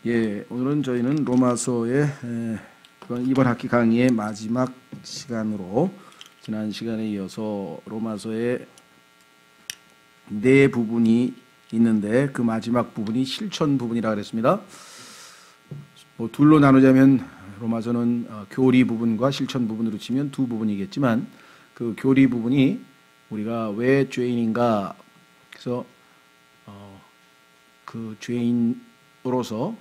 예, 오늘은 저희는 로마서의 이번 학기 강의의 마지막 시간으로 지난 시간에 이어서 로마서의 네 부분이 있는데 그 마지막 부분이 실천 부분이라고 그랬습니다. 뭐 둘로 나누자면 로마서는 교리 부분과 실천 부분으로 치면 두 부분이겠지만 그 교리 부분이 우리가 왜 죄인인가, 그래서 그 죄인으로서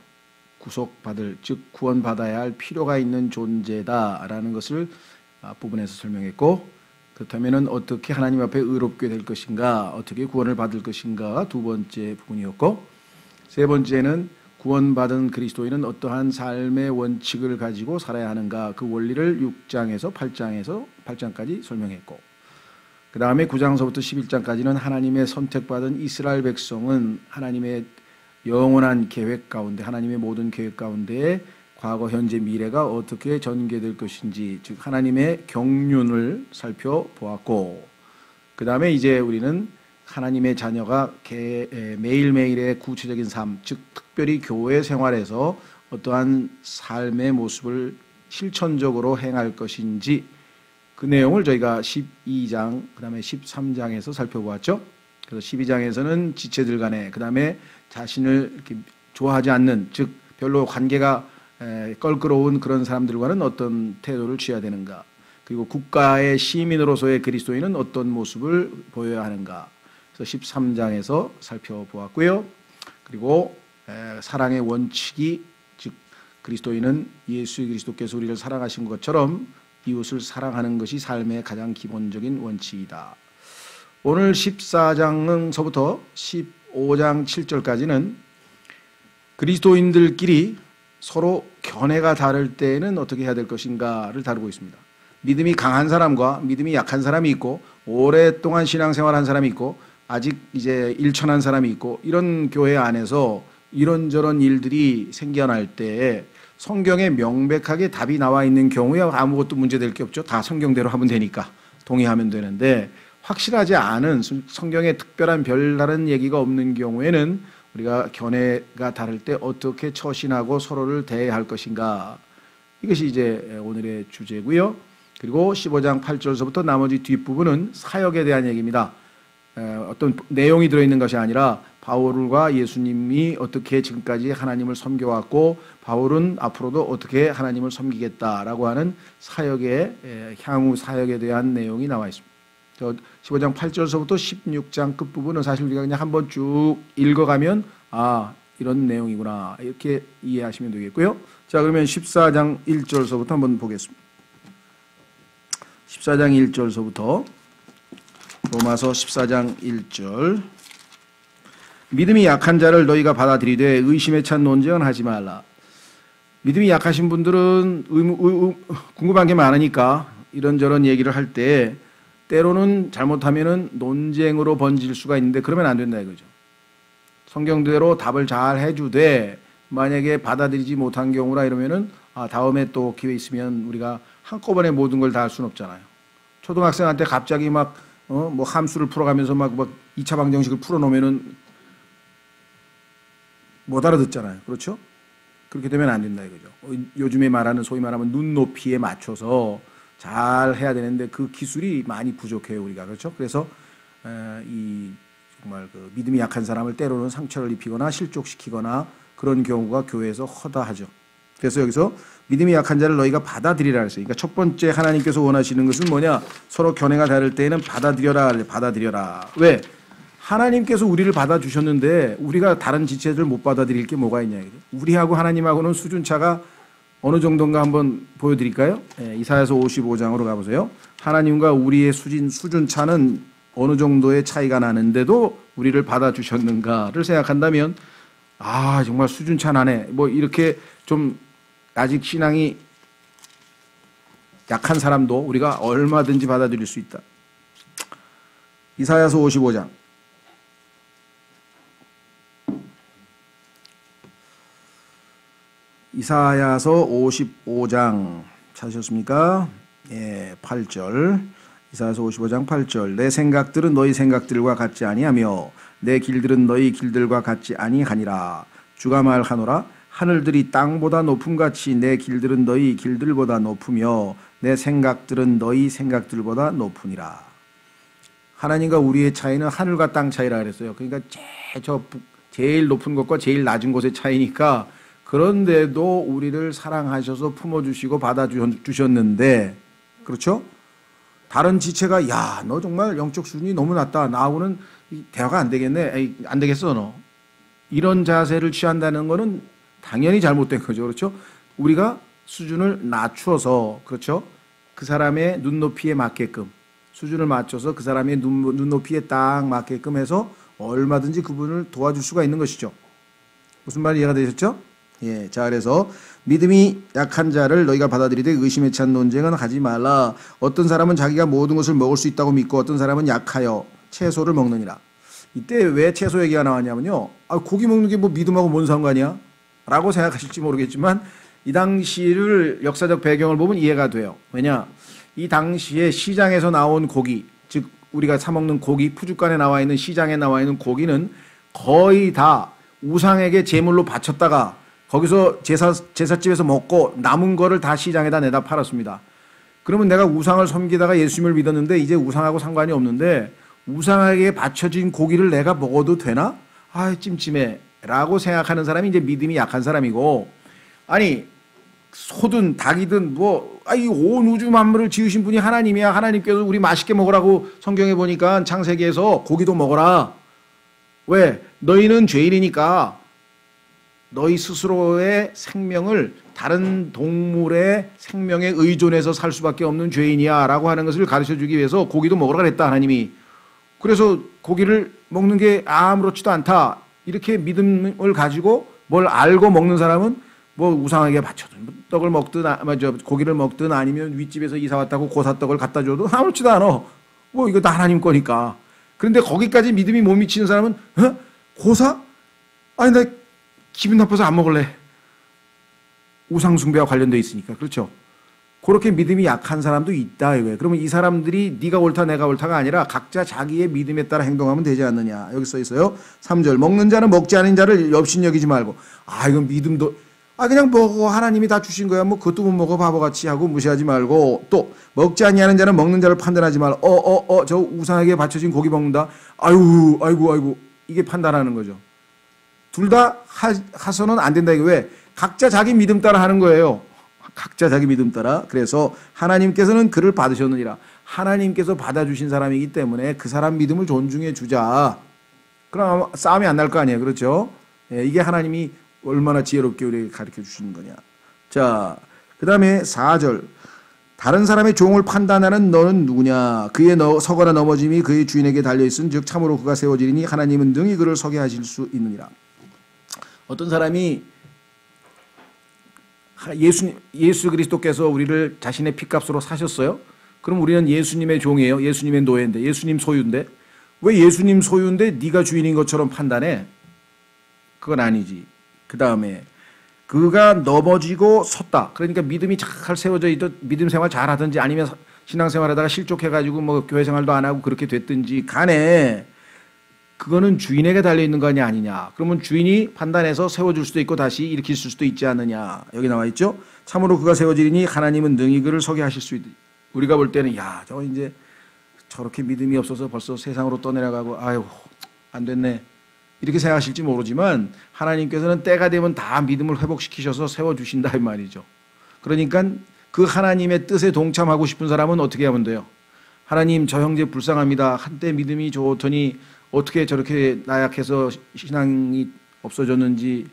구속받을, 즉 구원받아야 할 필요가 있는 존재다라는 것을 앞부분에서 설명했고, 그렇다면 어떻게 하나님 앞에 의롭게 될 것인가, 어떻게 구원을 받을 것인가가 두 번째 부분이었고, 세 번째는 구원받은 그리스도인은 어떠한 삶의 원칙을 가지고 살아야 하는가, 그 원리를 6장에서 8장까지 설명했고, 그 다음에 9장서부터 11장까지는 하나님의 선택받은 이스라엘 백성은 하나님의 영원한 계획 가운데, 하나님의 모든 계획 가운데 과거, 현재, 미래가 어떻게 전개될 것인지, 즉 하나님의 경륜을 살펴보았고, 그 다음에 이제 우리는 하나님의 자녀가 매일매일의 구체적인 삶, 즉 특별히 교회 생활에서 어떠한 삶의 모습을 실천적으로 행할 것인지, 그 내용을 저희가 12장, 그 다음에 13장에서 살펴보았죠. 그래서 12장에서는 지체들 간에, 그 다음에 자신을 이렇게 좋아하지 않는, 즉 별로 관계가 껄끄러운 그런 사람들과는 어떤 태도를 취해야 되는가, 그리고 국가의 시민으로서의 그리스도인은 어떤 모습을 보여야 하는가, 그래서 13장에서 살펴보았고요. 그리고 사랑의 원칙이, 즉 그리스도인은 예수 그리스도께서 우리를 사랑하신 것처럼 이웃을 사랑하는 것이 삶의 가장 기본적인 원칙이다. 오늘 14장서부터 15장 7절까지는 그리스도인들끼리 서로 견해가 다를 때에는 어떻게 해야 될 것인가를 다루고 있습니다. 믿음이 강한 사람과 믿음이 약한 사람이 있고, 오랫동안 신앙생활한 사람이 있고, 아직 이제 일천한 사람이 있고, 이런 교회 안에서 이런저런 일들이 생겨날 때에 성경에 명백하게 답이 나와 있는 경우에 아무것도 문제될 게 없죠. 다 성경대로 하면 되니까 동의하면 되는데, 확실하지 않은, 성경에 특별한 별다른 얘기가 없는 경우에는 우리가 견해가 다를 때 어떻게 처신하고 서로를 대해야 할 것인가, 이것이 이제 오늘의 주제고요. 그리고 15장 8절서부터 나머지 뒷부분은 사역에 대한 얘기입니다. 어떤 내용이 들어있는 것이 아니라 바울과 예수님이 어떻게 지금까지 하나님을 섬겨왔고, 바울은 앞으로도 어떻게 하나님을 섬기겠다라고 하는 사역의, 향후 사역에 대한 내용이 나와 있습니다. 15장 8절서부터 16장 끝부분은 사실 우리가 그냥 한번 쭉 읽어가면 이런 내용이구나, 이렇게 이해하시면 되겠고요. 자, 그러면 14장 1절서부터 한번 보겠습니다. 14장 1절서부터 로마서 14장 1절. 믿음이 약한 자를 너희가 받아들이되 의심에 찬 논쟁은 하지 말라. 믿음이 약하신 분들은 궁금한 게 많으니까 이런저런 얘기를 할 때 때로는 잘못하면은 논쟁으로 번질 수가 있는데, 그러면 안 된다 이거죠. 성경대로 답을 잘 해주되 만약에 받아들이지 못한 경우라 이러면은 다음에 또 기회 있으면 우리가 한꺼번에 모든 걸 다 할 수는 없잖아요. 초등학생한테 갑자기 뭐 함수를 풀어가면서 막 2차 방정식을 풀어놓으면은 못 알아듣잖아요. 그렇죠? 그렇게 되면 안 된다 이거죠. 요즘에 말하는, 소위 말하면 눈높이에 맞춰서 잘 해야 되는데 그 기술이 많이 부족해요, 우리가. 그렇죠? 그래서 정말 그 믿음이 약한 사람을 때로는 상처를 입히거나 실족시키거나 그런 경우가 교회에서 허다하죠. 그래서 여기서 믿음이 약한 자를 너희가 받아들이라 했어요. 그러니까 첫 번째 하나님께서 원하시는 것은 뭐냐? 서로 견해가 다를 때에는 받아들여라. 왜? 하나님께서 우리를 받아주셨는데 우리가 다른 지체들 못 받아들일 게 뭐가 있냐. 우리하고 하나님하고는 수준차가 어느 정도인가 한번 보여드릴까요? 이사야서 55장으로 가보세요. 하나님과 우리의 수준차는 어느 정도의 차이가 나는데도 우리를 받아주셨는가를 생각한다면, 정말 수준차 나네, 뭐 이렇게 좀 아직 신앙이 약한 사람도 우리가 얼마든지 받아들일 수 있다. 이사야서 55장. 이사야서 55장 찾으셨습니까? 8절. 이사야서 55장 8절. 내 생각들은 너희 생각들과 같지 아니하며 내 길들은 너희 길들과 같지 아니하니라. 주가 말하노라. 하늘들이 땅보다 높음같이 내 길들은 너희 길들보다 높으며 내 생각들은 너희 생각들보다 높으니라. 하나님과 우리의 차이는 하늘과 땅 차이라 그랬어요. 그러니까 제일 높은 것과 제일 낮은 곳의 차이니까, 그런데도 우리를 사랑하셔서 품어주시고 받아주셨는데, 그렇죠? 다른 지체가 야, 너 정말 영적 수준이 너무 낮다, 나하고는 대화가 안 되겠네, 에이, 안 되겠어 너, 이런 자세를 취한다는 거는 당연히 잘못된 거죠. 그렇죠? 우리가 수준을 낮추어서, 그렇죠? 그 사람의 눈높이에 맞게끔 수준을 맞춰서 그 사람의 눈높이에 딱 맞게끔 해서 얼마든지 그분을 도와줄 수가 있는 것이죠. 무슨 말이 이해가 되셨죠? 예, 자, 그래서 믿음이 약한 자를 너희가 받아들이되 의심에 찬 논쟁은 하지 말라. 어떤 사람은 자기가 모든 것을 먹을 수 있다고 믿고 어떤 사람은 약하여 채소를 먹느니라. 이때 왜 채소 얘기가 나왔냐면요, 고기 먹는 게 뭐 믿음하고 뭔 상관이야? 라고 생각하실지 모르겠지만, 이 당시를 역사적 배경을 보면 이해가 돼요. 왜냐, 이 당시에 시장에서 나온 고기, 즉 우리가 사 먹는 고기, 푸주간에 나와 있는, 시장에 나와 있는 고기는 거의 다 우상에게 제물로 바쳤다가 거기서 제사집에서 먹고 남은 거를 다 시장에다 내다 팔았습니다. 그러면 내가 우상을 섬기다가 예수님을 믿었는데 이제 우상하고 상관이 없는데 우상에게 바쳐진 고기를 내가 먹어도 되나? 아, 찜찜해 라고 생각하는 사람이 이제 믿음이 약한 사람이고, 아니 소든 닭이든 이 온 우주 만물을 지으신 분이 하나님이야. 하나님께서 우리 맛있게 먹으라고 성경에 보니까 창세기에서 고기도 먹어라. 왜? 너희는 죄인이니까 너희 스스로의 생명을 다른 동물의 생명에 의존해서 살 수밖에 없는 죄인이야 라고 하는 것을 가르쳐주기 위해서 고기도 먹으라 그랬다, 하나님이. 그래서 고기를 먹는 게 아무렇지도 않다, 이렇게 믿음을 가지고 뭘 알고 먹는 사람은 뭐 우상에게 바쳐든 떡을 먹든 고기를 먹든 아니면 윗집에서 이사 왔다고 고사떡을 갖다 줘도 아무렇지도 않아. 뭐 이거 다 하나님 거니까. 그런데 거기까지 믿음이 못 미치는 사람은 고사? 아니 나 기분 나빠서 안 먹을래. 우상 숭배와 관련돼 있으니까. 그렇죠? 그렇게 믿음이 약한 사람도 있다 이거예요. 그러면 이 사람들이 네가 옳다 내가 옳다가 아니라 각자 자기의 믿음에 따라 행동하면 되지 않느냐. 여기 써 있어요. 3절, 먹는 자는 먹지 않은 자를 업신여기지 말고. 이건 믿음도 그냥 먹어, 하나님이 다 주신 거야, 뭐 그것도 못 먹어 바보같이 하고 무시하지 말고, 또 먹지 아니하는 자는 먹는 자를 판단하지 말고, 저 우상에게 바쳐진 고기 먹는다, 아이고 이게 판단하는 거죠. 둘 다 하서는 안 된다. 이게 왜? 각자 자기 믿음 따라 하는 거예요. 각자 자기 믿음 따라. 그래서 하나님께서는 그를 받으셨느니라. 하나님께서 받아주신 사람이기 때문에 그 사람 믿음을 존중해 주자. 그럼 싸움이 안 날 거 아니에요. 그렇죠? 예, 이게 하나님이 얼마나 지혜롭게 우리에게 가르쳐 주시는 거냐. 자, 그 다음에 4절. 다른 사람의 종을 판단하는 너는 누구냐? 그의 서거나 넘어짐이 그의 주인에게 달려있은 즉 참으로 그가 세워지리니 하나님은 능히 그를 서게 하실 수 있느니라. 어떤 사람이 예수 그리스도께서 우리를 자신의 피값으로 사셨어요? 그럼 우리는 예수님의 종이에요? 예수님의 노예인데, 예수님 소유인데, 왜 예수님 소유인데 네가 주인인 것처럼 판단해? 그건 아니지. 그 다음에 그가 넘어지고 섰다. 그러니까 믿음이 잘 세워져 있던, 믿음 생활 잘 하든지 아니면 신앙생활하다가 실족해가지고 뭐 교회 생활도 안 하고 그렇게 됐든지 간에 그거는 주인에게 달려있는 거 아니냐. 그러면 주인이 판단해서 세워줄 수도 있고 다시 일으킬 수도 있지 않느냐. 여기 나와 있죠. 참으로 그가 세워지리니 하나님은 능히 그를 서게 하실 수 있다. 우리가 볼 때는 저거 이제 저렇게 믿음이 없어서 벌써 세상으로 떠내려가고 아유 안 됐네 이렇게 생각하실지 모르지만, 하나님께서는 때가 되면 다 믿음을 회복시키셔서 세워주신다 이 말이죠. 그러니까 그 하나님의 뜻에 동참하고 싶은 사람은 어떻게 하면 돼요? 하나님, 저 형제 불쌍합니다. 한때 믿음이 좋더니 어떻게 저렇게 나약해서 신앙이 없어졌는지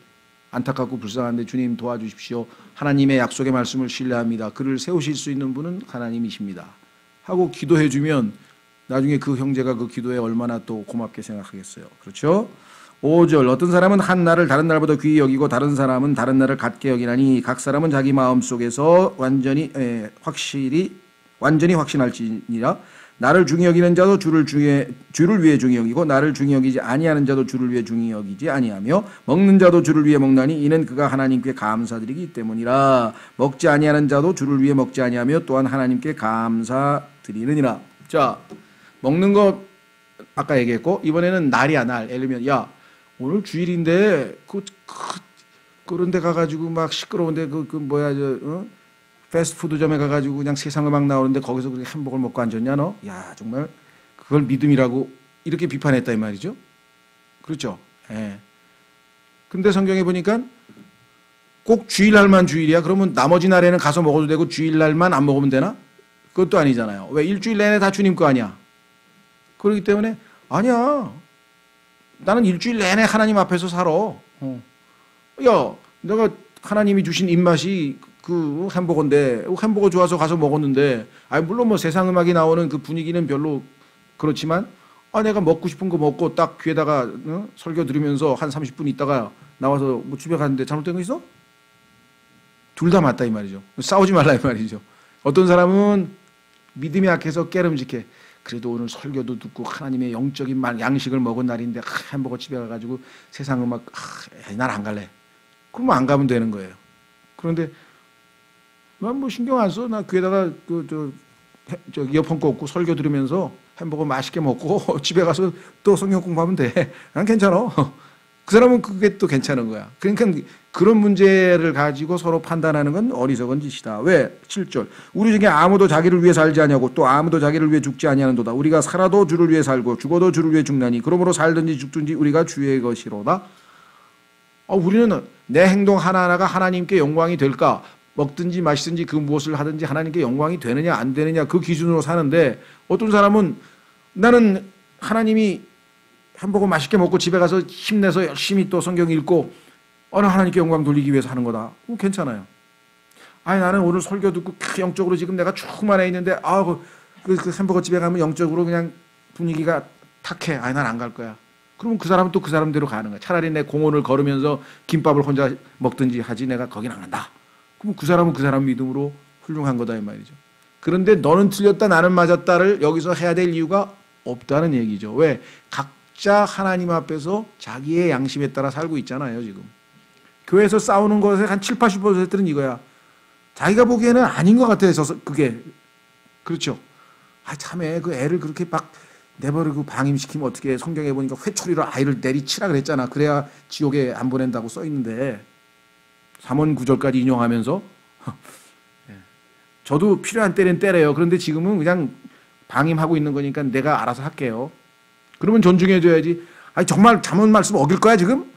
안타깝고 불쌍한데 주님 도와주십시오. 하나님의 약속의 말씀을 신뢰합니다. 그를 세우실 수 있는 분은 하나님이십니다. 하고 기도해 주면 나중에 그 형제가 그 기도에 얼마나 또 고맙게 생각하겠어요. 그렇죠? 5절, 어떤 사람은 한 날을 다른 날보다 귀히 여기고 다른 사람은 다른 날을 갖게 여기나니 각 사람은 자기 마음속에서 완전히 확신할지니라. 나를 중히 여기는 자도 주를 위해 중히 여기고 나를 중히 여기지 아니하는 자도 주를 위해 중히 여기지 아니하며 먹는 자도 주를 위해 먹나니 이는 그가 하나님께 감사드리기 때문이라. 먹지 아니하는 자도 주를 위해 먹지 아니하며 또한 하나님께 감사드리느니라. 자, 먹는 거 아까 얘기했고, 이번에는 날이야 날. 예를 들면 오늘 주일인데 그런 데 가가지고 막 시끄러운데 뭐야 패스트푸드점에 가가지고 그냥 세상 음악 나오는데 거기서 그렇게 햄버거를 먹고 앉았냐 너? 야 정말 그걸 믿음이라고 이렇게 비판했다 이 말이죠. 그렇죠. 예. 근데 성경에 보니까 꼭 주일날만 주일이야. 그러면 나머지 날에는 가서 먹어도 되고 주일날만 안 먹으면 되나? 그것도 아니잖아요. 왜 일주일 내내 다 주님 거 아니야? 그렇기 때문에 아니야. 나는 일주일 내내 하나님 앞에서 살아. 야, 내가 하나님이 주신 입맛이 그 햄버거인데 햄버거 좋아서 가서 먹었는데 아니 물론 뭐 세상 음악이 나오는 그 분위기는 별로 그렇지만 내가 먹고 싶은 거 먹고 딱 귀에다가 설교 들으면서 한 30분 있다가 나와서 뭐 집에 갔는데 잘못된 거 있어? 둘 다 맞다 이 말이죠. 싸우지 말라 이 말이죠. 어떤 사람은 믿음이 약해서 깨름직해. 그래도 오늘 설교도 듣고 하나님의 영적인 양식을 먹은 날인데 햄버거 집에 가가지고 세상 음악 난 안 갈래. 그러면 안 가면 되는 거예요. 그런데 난 뭐 신경 안 써. 나 귀에다가 저 이어폰 꽂고 설교 들으면서 햄버거 맛있게 먹고 집에 가서 또 성경 공부하면 돼. 난 괜찮아. 그 사람은 그게 또 괜찮은 거야. 그러니까 그런 문제를 가지고 서로 판단하는 건 어리석은 짓이다. 왜? 7절. 우리 중에 아무도 자기를 위해 살지 아니하고 또 아무도 자기를 위해 죽지 아니하는도다. 우리가 살아도 주를 위해 살고 죽어도 주를 위해 죽나니 그러므로 살든지 죽든지 우리가 주의 것이로다. 우리는 내 행동 하나하나가 하나님께 영광이 될까? 먹든지 마시든지 그 무엇을 하든지 하나님께 영광이 되느냐 안 되느냐 그 기준으로 사는데 어떤 사람은 나는 하나님이 햄버거 맛있게 먹고 집에 가서 힘내서 열심히 또 성경 읽고 하나님께 영광 돌리기 위해서 하는 거다. 괜찮아요. 나는 오늘 설교 듣고 영적으로 지금 내가 충만해 있는데 그 햄버거 집에 가면 영적으로 그냥 분위기가 탁해. 난 안 갈 거야. 그러면 그 사람은 또 그 사람대로 가는 거야. 차라리 내 공원을 걸으면서 김밥을 혼자 먹든지 하지 내가 거긴 안 간다. 그럼 그 사람은 그 사람 믿음으로 훌륭한 거다 이 말이죠. 그런데 너는 틀렸다 나는 맞았다를 여기서 해야 될 이유가 없다는 얘기죠. 왜? 각자 하나님 앞에서 자기의 양심에 따라 살고 있잖아요 지금. 교회에서 싸우는 것의 한 7, 80%는 이거야. 자기가 보기에는 아닌 것 같아서 그게. 그렇죠. 참에 그 애를 그렇게 막 내버리고 방임시키면 어떻게 해. 성경에 보니까 회초리로 아이를 내리치라 그랬잖아. 그래야 지옥에 안 보낸다고 써 있는데 3원 9절까지 인용하면서 저도 필요한 때는 때려요. 그런데 지금은 그냥 방임하고 있는 거니까 내가 알아서 할게요. 그러면 존중해줘야지. 정말 잘못 말씀 어길 거야 지금?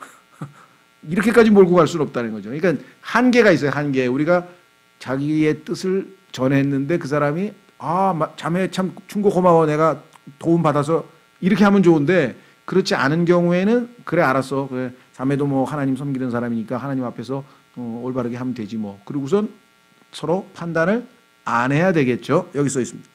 이렇게까지 몰고 갈 수는 없다는 거죠. 그러니까 한계가 있어요. 한계. 우리가 자기의 뜻을 전했는데 그 사람이 자매 참 충고 고마워 내가 도움 받아서 이렇게 하면 좋은데 그렇지 않은 경우에는 그래 알았어. 그래, 자매도 뭐 하나님 섬기는 사람이니까 하나님 앞에서 올바르게 하면 되지 뭐. 그리고선 서로 판단을 안 해야 되겠죠. 여기 써 있습니다.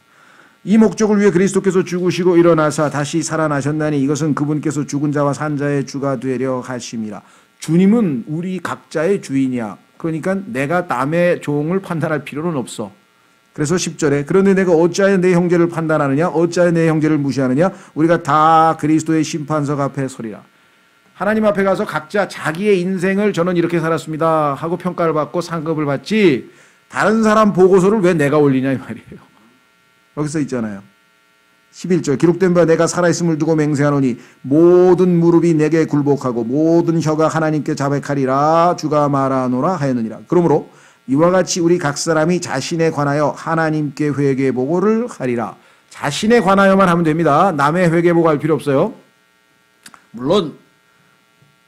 이 목적을 위해 그리스도께서 죽으시고 일어나사 다시 살아나셨나니 이것은 그분께서 죽은 자와 산 자의 주가 되려 하심이라. 주님은 우리 각자의 주인이야. 그러니까 내가 남의 종을 판단할 필요는 없어. 그래서 10절에 그런데 내가 어찌하여 내 형제를 판단하느냐 어찌하여 내 형제를 무시하느냐 우리가 다 그리스도의 심판석 앞에 서리라. 하나님 앞에 가서 각자 자기의 인생을 저는 이렇게 살았습니다 하고 평가를 받고 상급을 받지 다른 사람 보고서를 왜 내가 올리냐 이 말이에요. 여기 써 있잖아요. 11절 기록된 바 내가 살아있음을 두고 맹세하노니 모든 무릎이 내게 굴복하고 모든 혀가 하나님께 자백하리라 주가 말하노라 하였느니라. 그러므로 이와 같이 우리 각 사람이 자신에 관하여 하나님께 회개 보고를 하리라. 자신에 관하여만 하면 됩니다. 남의 회개 보고할 필요 없어요. 물론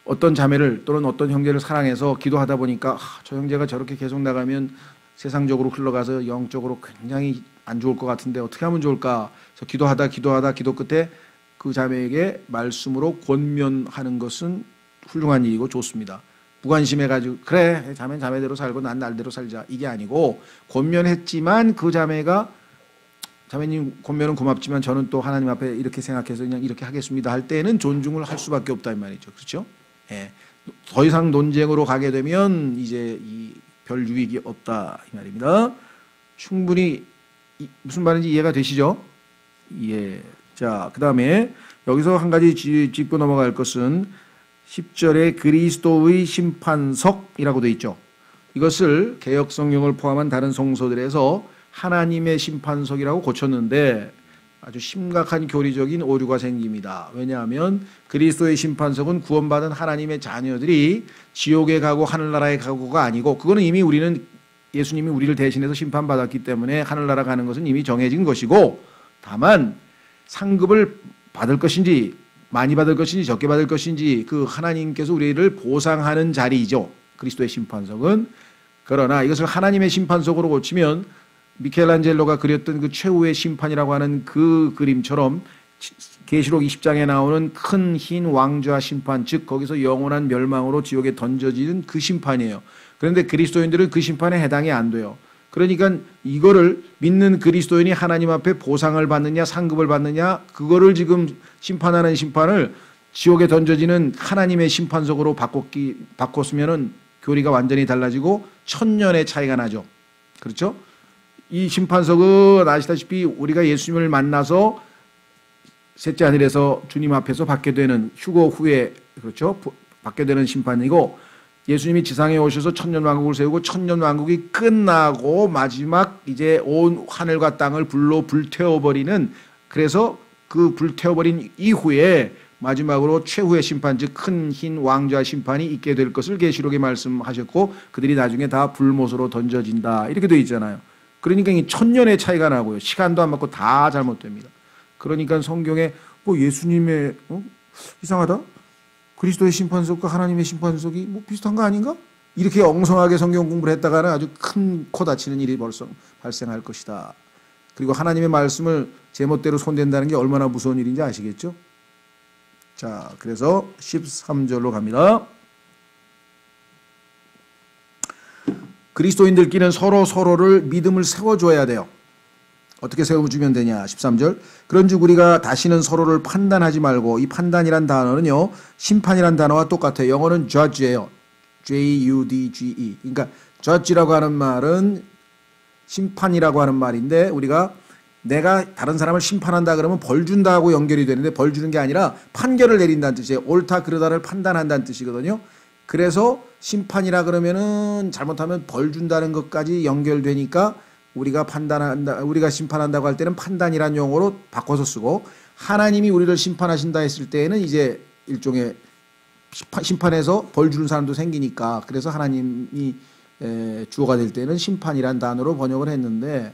어떤 자매를 또는 어떤 형제를 사랑해서 기도하다 보니까 저 형제가 저렇게 계속 나가면 세상적으로 흘러가서 영적으로 굉장히 안 좋을 것 같은데 어떻게 하면 좋을까? 그래서 기도하다 기도 끝에 그 자매에게 말씀으로 권면하는 것은 훌륭한 일이고 좋습니다. 무관심해가지고 그래 자매는 자매대로 살고 난 날대로 살자 이게 아니고 권면했지만 그 자매가 자매님 권면은 고맙지만 저는 또 하나님 앞에 이렇게 생각해서 그냥 이렇게 하겠습니다 할 때는 존중을 할 수밖에 없다 이 말이죠. 그렇죠? 예. 더 이상 논쟁으로 가게 되면 이제 이 별 유익이 없다 이 말입니다. 충분히 무슨 말인지 이해가 되시죠? 예. 자, 그 다음에 여기서 한 가지 짚고 넘어갈 것은 10절에 그리스도의 심판석이라고 되어 있죠. 이것을 개역 성경을 포함한 다른 성서들에서 하나님의 심판석이라고 고쳤는데 아주 심각한 교리적인 오류가 생깁니다. 왜냐하면 그리스도의 심판석은 구원받은 하나님의 자녀들이 지옥에 가고 하늘나라에 가고가 아니고, 그거는 이미 예수님이 우리를 대신해서 심판받았기 때문에 하늘나라 가는 것은 이미 정해진 것이고, 다만 상급을 받을 것인지 많이 받을 것인지 적게 받을 것인지 그 하나님께서 우리를 보상하는 자리이죠, 그리스도의 심판석은. 그러나 이것을 하나님의 심판석으로 고치면 미켈란젤로가 그렸던 그 최후의 심판이라고 하는 그 그림처럼 계시록 20장에 나오는 큰 흰 왕좌 심판, 즉 거기서 영원한 멸망으로 지옥에 던져지는 그 심판이에요. 그런데 그리스도인들은 그 심판에 해당이 안 돼요. 그러니까 이거를 믿는 그리스도인이 하나님 앞에 보상을 받느냐 상급을 받느냐, 그거를 지금 심판하는 심판을 지옥에 던져지는 하나님의 심판석으로 바꿨으면은 교리가 완전히 달라지고 천년의 차이가 나죠. 그렇죠? 이 심판석은 아시다시피 우리가 예수님을 만나서 셋째 하늘에서 주님 앞에서 받게 되는 휴거 후에, 그렇죠, 받게 되는 심판이고, 예수님이 지상에 오셔서 천년왕국을 세우고 천년왕국이 끝나고 마지막 이제 온 하늘과 땅을 불로 불태워버리는, 그래서 그 불태워버린 이후에 마지막으로 최후의 심판, 즉 큰 흰 왕좌 심판이 있게 될 것을 계시록에 말씀하셨고, 그들이 나중에 다 불못으로 던져진다 이렇게 되어 있잖아요. 그러니까 이 천년의 차이가 나고요. 시간도 안 맞고 다 잘못됩니다. 그러니까 성경에 뭐 예수님의 이상하다, 그리스도의 심판석과 하나님의 심판석이 뭐 비슷한 거 아닌가? 이렇게 엉성하게 성경 공부를 했다가는 아주 큰 코 다치는 일이 벌써 발생할 것이다. 그리고 하나님의 말씀을 제멋대로 손댄다는 게 얼마나 무서운 일인지 아시겠죠? 자, 그래서 13절로 갑니다. 그리스도인들끼리는 서로를 믿음을 세워줘야 돼요. 어떻게 세워주면 되냐? 13절. 그런즉 우리가 다시는 서로를 판단하지 말고, 이 판단이란 단어는요, 심판이란 단어와 똑같아요. 영어는 judge예요. J-U-D-G-E. 그러니까 judge라고 하는 말은 심판이라고 하는 말인데, 우리가 내가 다른 사람을 심판한다 그러면 벌 준다고 연결이 되는데, 벌 주는 게 아니라 판결을 내린다는 뜻이에요. 옳다 그르다를 판단한다는 뜻이거든요. 그래서 심판이라 그러면은 잘못하면 벌 준다는 것까지 연결되니까 우리가 심판한다고 할 때는 판단이란 용어로 바꿔서 쓰고, 하나님이 우리를 심판하신다 했을 때에는 이제 일종의 심판해서 벌 주는 사람도 생기니까, 그래서 하나님이 주어가 될 때는 심판이란 단어로 번역을 했는데,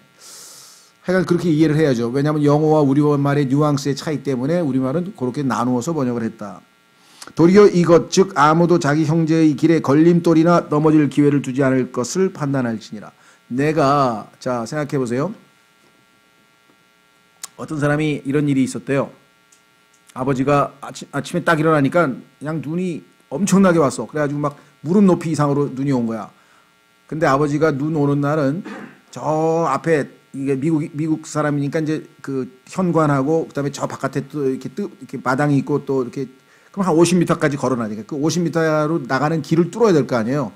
하여간 그렇게 이해를 해야죠. 왜냐하면 영어와 우리말의 뉘앙스의 차이 때문에 우리말은 그렇게 나누어서 번역을 했다. 도리어 이것 즉 아무도 자기 형제의 길에 걸림돌이나 넘어질 기회를 두지 않을 것을 판단할지니라. 내가, 자 생각해 보세요. 어떤 사람이 이런 일이 있었대요. 아버지가 아침에 딱 일어나니까 그냥 눈이 엄청나게 왔어. 그래가지고 막 무릎 높이 이상으로 눈이 온 거야. 근데 아버지가 눈 오는 날은 저 앞에, 이게 미국 사람이니까 이제 그 현관하고 그다음에 저 바깥에 또 이렇게 마당이 있고 또 이렇게, 그럼 한 50m까지 걸어놔야 그 50m로 나가는 길을 뚫어야 될 거 아니에요.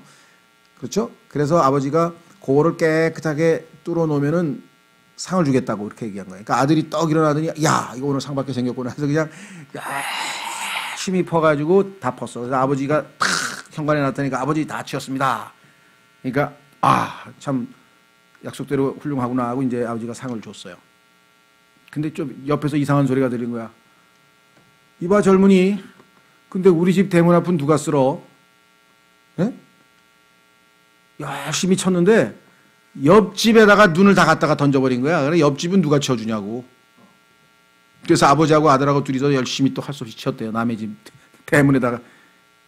그렇죠? 그래서 아버지가 그거를 깨끗하게 뚫어 놓으면은 상을 주겠다고 이렇게 얘기한 거예요. 그러니까 아들이 떡 일어나더니, 야, 이거 오늘 상 받게 생겼구나 해서 그냥 열심히 퍼가지고 다 펐어. 그래서 아버지가 탁 현관에 놨다니까, 아버지 다 치웠습니다. 그러니까 참 약속대로 훌륭하구나 하고 이제 아버지가 상을 줬어요. 근데 좀 옆에서 이상한 소리가 들린 거야. 이봐 젊은이, 근데 우리 집 대문 앞은 누가 쓸어? 예? 열심히 쳤는데 옆집에다가 눈을 다 갖다가 던져버린 거야. 그래 옆집은 누가 쳐주냐고. 그래서 아버지하고 아들하고 둘이서 열심히 또 할 수 없이 쳤대요. 남의 집 대문에다가.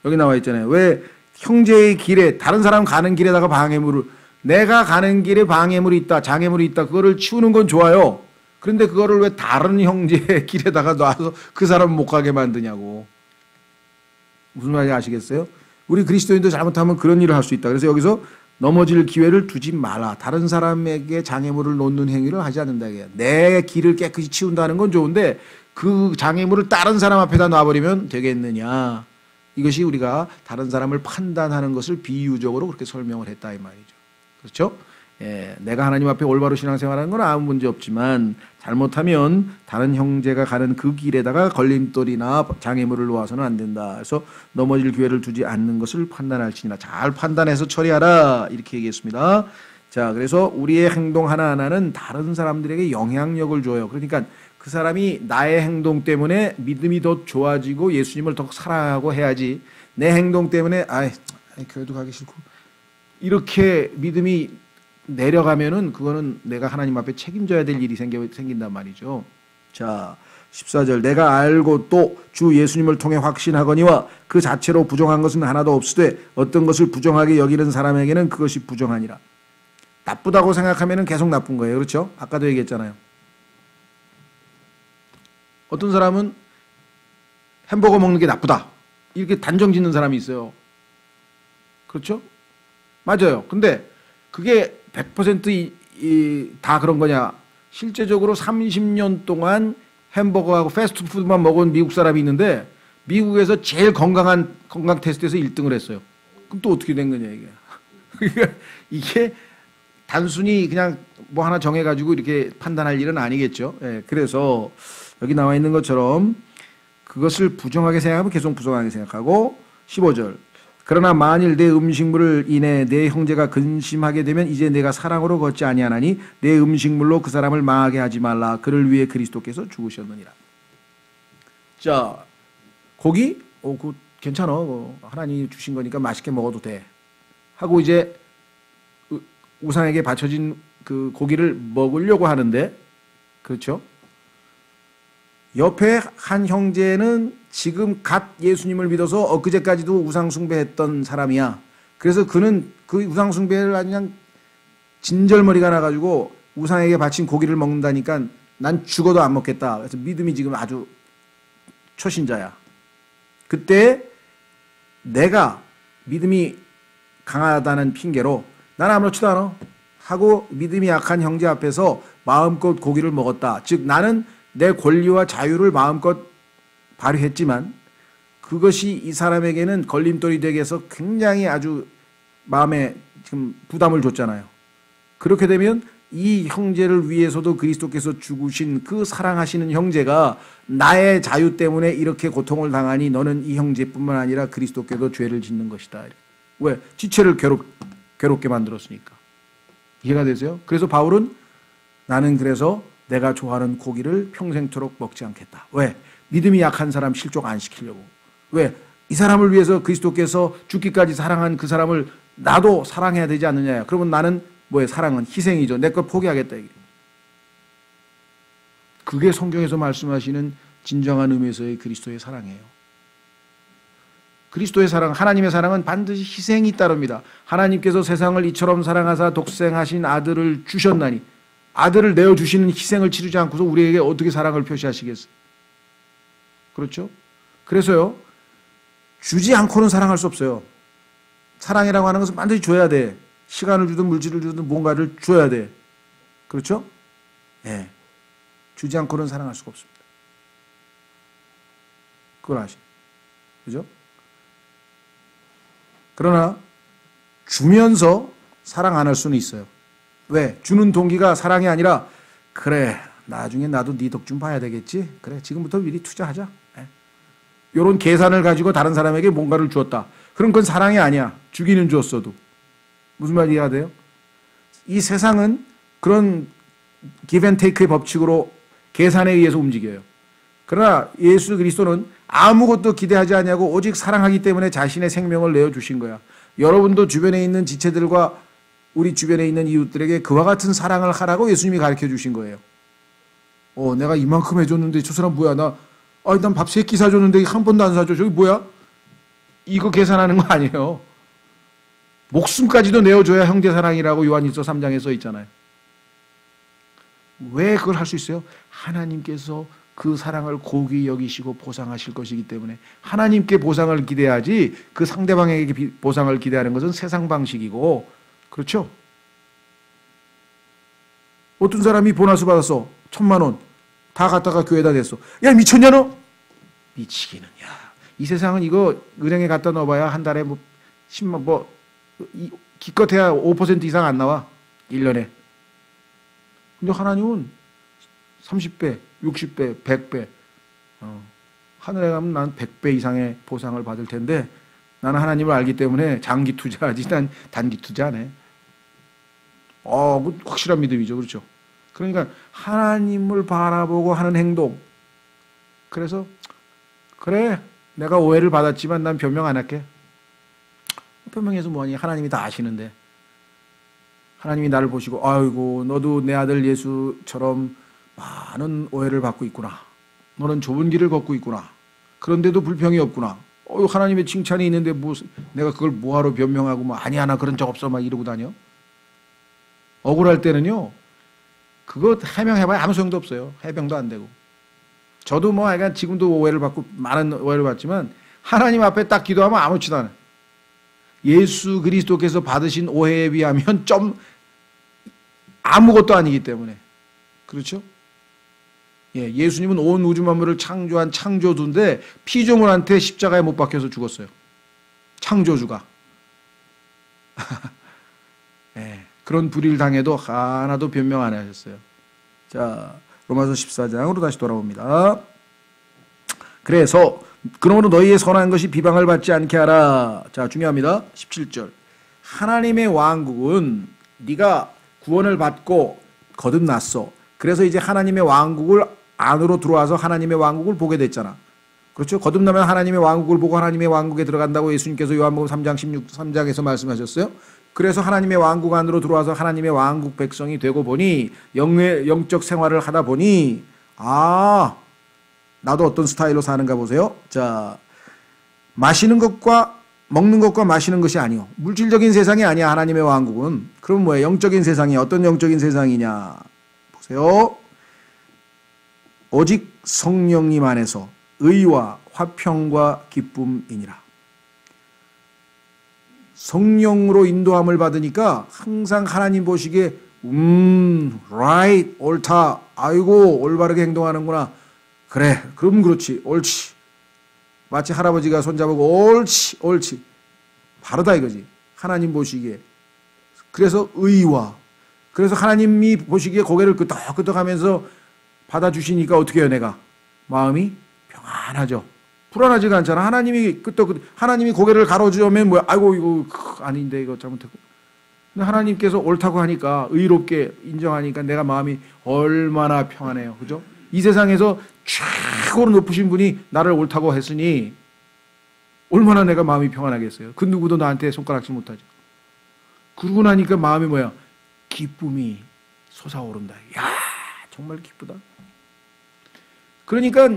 여기 나와 있잖아요. 왜 형제의 길에, 다른 사람 가는 길에다가 방해물을, 내가 가는 길에 방해물이 있다, 장애물이 있다, 그거를 치우는 건 좋아요. 그런데 그거를 왜 다른 형제의 길에다가 놔서 그 사람 못 가게 만드냐고. 무슨 말인지 아시겠어요? 우리 그리스도인도 잘못하면 그런 일을 할 수 있다. 그래서 여기서 넘어질 기회를 두지 마라. 다른 사람에게 장애물을 놓는 행위를 하지 않는다. 내 길을 깨끗이 치운다는 건 좋은데 그 장애물을 다른 사람 앞에다 놔버리면 되겠느냐. 이것이 우리가 다른 사람을 판단하는 것을 비유적으로 그렇게 설명을 했다 이 말이죠. 그렇죠? 예, 내가 하나님 앞에 올바로 신앙생활하는 건 아무 문제 없지만 잘못하면 다른 형제가 가는 그 길에다가 걸림돌이나 장애물을 놓아서는 안 된다. 그래서 넘어질 기회를 두지 않는 것을 판단할지니라. 잘 판단해서 처리하라 이렇게 얘기했습니다. 자, 그래서 우리의 행동 하나하나는 다른 사람들에게 영향력을 줘요. 그러니까 그 사람이 나의 행동 때문에 믿음이 더 좋아지고 예수님을 더 사랑하고 해야지, 내 행동 때문에 교회도 가기 싫고 이렇게 믿음이 내려가면은 그거는 내가 하나님 앞에 책임져야 될 일이 생긴단 말이죠. 자, 14절, 내가 알고 또 주 예수님을 통해 확신하거니와 그 자체로 부정한 것은 하나도 없으되 어떤 것을 부정하게 여기는 사람에게는 그것이 부정하니라. 나쁘다고 생각하면은 계속 나쁜 거예요. 그렇죠? 아까도 얘기했잖아요. 어떤 사람은 햄버거 먹는 게 나쁘다 이렇게 단정 짓는 사람이 있어요. 그렇죠? 맞아요. 근데 그게 100%다 그런 거냐? 실제적으로 30년 동안 햄버거하고 패스트푸드만 먹은 미국 사람이 있는데 미국에서 제일 건강 테스트에서 1등을 했어요. 그럼 또 어떻게 된 거냐 이게. 이게 단순히 그냥 뭐 하나 정해가지고 이렇게 판단할 일은 아니겠죠. 예, 그래서 여기 나와 있는 것처럼 그것을 부정하게 생각하면 계속 부정하게 생각하고, 15절, 그러나 만일 내 음식물을 인해 내 형제가 근심하게 되면 이제 내가 사랑으로 걷지 아니하나니 내 음식물로 그 사람을 망하게 하지 말라. 그를 위해 그리스도께서 죽으셨느니라. 자, 고기? 그거 괜찮아. 하나님이 주신 거니까 맛있게 먹어도 돼. 하고 이제 우상에게 바쳐진 그 고기를 먹으려고 하는데, 그렇죠? 옆에 한 형제는 지금 갓 예수님을 믿어서 엊그제까지도 우상숭배했던 사람이야. 그래서 그는 그 우상숭배를 아주 그냥 진절머리가 나가지고 우상에게 바친 고기를 먹는다니까 난 죽어도 안 먹겠다. 그래서 믿음이 지금 아주 초신자야. 그때 내가 믿음이 강하다는 핑계로 난 아무렇지도 않아 하고 믿음이 약한 형제 앞에서 마음껏 고기를 먹었다. 즉 나는 내 권리와 자유를 마음껏 발휘했지만 그것이 이 사람에게는 걸림돌이 되게 해서 굉장히 아주 마음에 지금 부담을 줬잖아요. 그렇게 되면 이 형제를 위해서도 그리스도께서 죽으신 그 사랑하시는 형제가 나의 자유 때문에 이렇게 고통을 당하니 너는 이 형제뿐만 아니라 그리스도께도 죄를 짓는 것이다. 왜? 지체를 괴롭게 만들었으니까. 이해가 되세요? 그래서 바울은 나는 그래서 내가 좋아하는 고기를 평생토록 먹지 않겠다. 왜? 믿음이 약한 사람 실족 안 시키려고. 왜? 이 사람을 위해서 그리스도께서 죽기까지 사랑한 그 사람을 나도 사랑해야 되지 않느냐. 그러면 나는 뭐예요? 사랑은 희생이죠. 내 걸 포기하겠다. 이게. 그게 성경에서 말씀하시는 진정한 의미에서의 그리스도의 사랑이에요. 그리스도의 사랑, 하나님의 사랑은 반드시 희생이 따릅니다. 하나님께서 세상을 이처럼 사랑하사 독생하신 아들을 주셨나니 아들을 내어주시는 희생을 치르지 않고서 우리에게 어떻게 사랑을 표시하시겠어요? 그렇죠? 그래서요, 주지 않고는 사랑할 수 없어요. 사랑이라고 하는 것은 반드시 줘야 돼. 시간을 주든 물질을 주든 뭔가를 줘야 돼. 그렇죠? 예. 주지 않고는 사랑할 수가 없습니다. 그걸 아시죠? 그죠? 그러나 주면서 사랑 안 할 수는 있어요. 왜? 주는 동기가 사랑이 아니라 그래 나중에 나도 네 덕 좀 봐야 되겠지. 그래 지금부터 미리 투자하자. 이런 계산을 가지고 다른 사람에게 뭔가를 주었다. 그럼 그건 사랑이 아니야. 주기는 주었어도. 무슨 말 이해가 돼요? 이 세상은 그런 give and take의 법칙으로 계산에 의해서 움직여요. 그러나 예수 그리스도는 아무것도 기대하지 않냐고 오직 사랑하기 때문에 자신의 생명을 내어주신 거야. 여러분도 주변에 있는 지체들과 우리 주변에 있는 이웃들에게 그와 같은 사랑을 하라고 예수님이 가르쳐 주신 거예요. 내가 이만큼 해줬는데 저 사람 뭐야? 난 밥 3끼 사줬는데 한 번도 안 사줘. 저기 뭐야? 이거 계산하는 거 아니에요. 목숨까지도 내어줘야 형제사랑이라고 요한일서 3장에 써 있잖아요. 왜 그걸 할 수 있어요? 하나님께서 그 사랑을 고귀히 여기시고 보상하실 것이기 때문에 하나님께 보상을 기대하지 그 상대방에게 보상을 기대하는 것은 세상 방식이고, 그렇죠? 어떤 사람이 보너스 받았어. 1,000만 원. 다 갖다가 교회에다 냈어. 야 미쳤냐 너? 미치기는. 야, 이 세상은 이거 은행에 갖다 넣어봐야 한 달에 뭐 10만 기껏해야 5% 이상 안 나와. 1년에. 근데 하나님은 30배, 60배, 100배. 하늘에 가면 난 100배 이상의 보상을 받을 텐데 나는 하나님을 알기 때문에 장기 투자하지 난 단기 투자 안 해. 확실한 믿음이죠. 그렇죠? 그러니까 하나님을 바라보고 하는 행동. 그래서 그래 내가 오해를 받았지만 난 변명 안 할게. 변명해서 뭐하니? 하나님이 다 아시는데. 하나님이 나를 보시고 아이고 너도 내 아들 예수처럼 많은 오해를 받고 있구나. 너는 좁은 길을 걷고 있구나. 그런데도 불평이 없구나. 하나님의 칭찬이 있는데 뭐 내가 그걸 뭐하러 변명하고 뭐 아니야 나 그런 적 없어 막 이러고 다녀. 억울할 때는요. 그거 해명해봐야 아무 소용도 없어요. 해명도 안 되고. 저도 뭐 약간 지금도 오해를 받고 많은 오해를 받지만 하나님 앞에 딱 기도하면 아무렇지도 않아요. 예수 그리스도께서 받으신 오해에 비하면 좀 아무것도 아니기 때문에. 그렇죠? 예, 예수님은 온 우주 만물을 창조한 창조주인데 피조물한테 십자가에 못 박혀서 죽었어요. 창조주가. 예, 그런 불의를 당해도 하나도 변명 안 하셨어요. 자, 로마서 14장으로 다시 돌아옵니다. 그래서 그러므로 너희의 선한 것이 비방을 받지 않게 하라. 자, 중요합니다. 17절. 하나님의 왕국은 네가 구원을 받고 거듭났어. 그래서 이제 하나님의 왕국을 안으로 들어와서 하나님의 왕국을 보게 됐잖아. 그렇죠? 거듭나면 하나님의 왕국을 보고 하나님의 왕국에 들어간다고 예수님께서 요한복음 3장 13장에서 말씀하셨어요. 그래서 하나님의 왕국 안으로 들어와서 하나님의 왕국 백성이 되고 보니 영적 생활을 하다 보니 나도 어떤 스타일로 사는가 보세요. 자, 마시는 것과 먹는 것과 마시는 것이 아니요. 물질적인 세상이 아니야. 하나님의 왕국은. 그럼 뭐예요? 영적인 세상이 어떤 영적인 세상이냐. 보세요. 오직 성령님 안에서 의와 화평과 기쁨이니라. 성령으로 인도함을 받으니까 항상 하나님 보시기에 right, 옳다. 아이고 올바르게 행동하는구나. 그래, 그럼 그렇지, 옳지. 마치 할아버지가 손잡고 옳지, 옳지. 바르다 이거지. 하나님 보시기에. 그래서 의와. 그래서 하나님이 보시기에 고개를 끄덕끄덕하면서 받아주시니까 어떻게 해요, 내가? 마음이 평안하죠. 불안하지가 않잖아. 하나님이 고개를 가로주면 뭐야? 아이고, 이거 아닌데, 이거 잘못했고. 근데 하나님께서 옳다고 하니까, 의롭게 인정하니까 내가 마음이 얼마나 평안해요. 그죠? 이 세상에서 최고로 높으신 분이 나를 옳다고 했으니, 얼마나 내가 마음이 평안하겠어요. 그 누구도 나한테 손가락질 못하죠. 그러고 나니까 마음이 뭐야? 기쁨이 솟아오른다. 야, 정말 기쁘다. 그러니까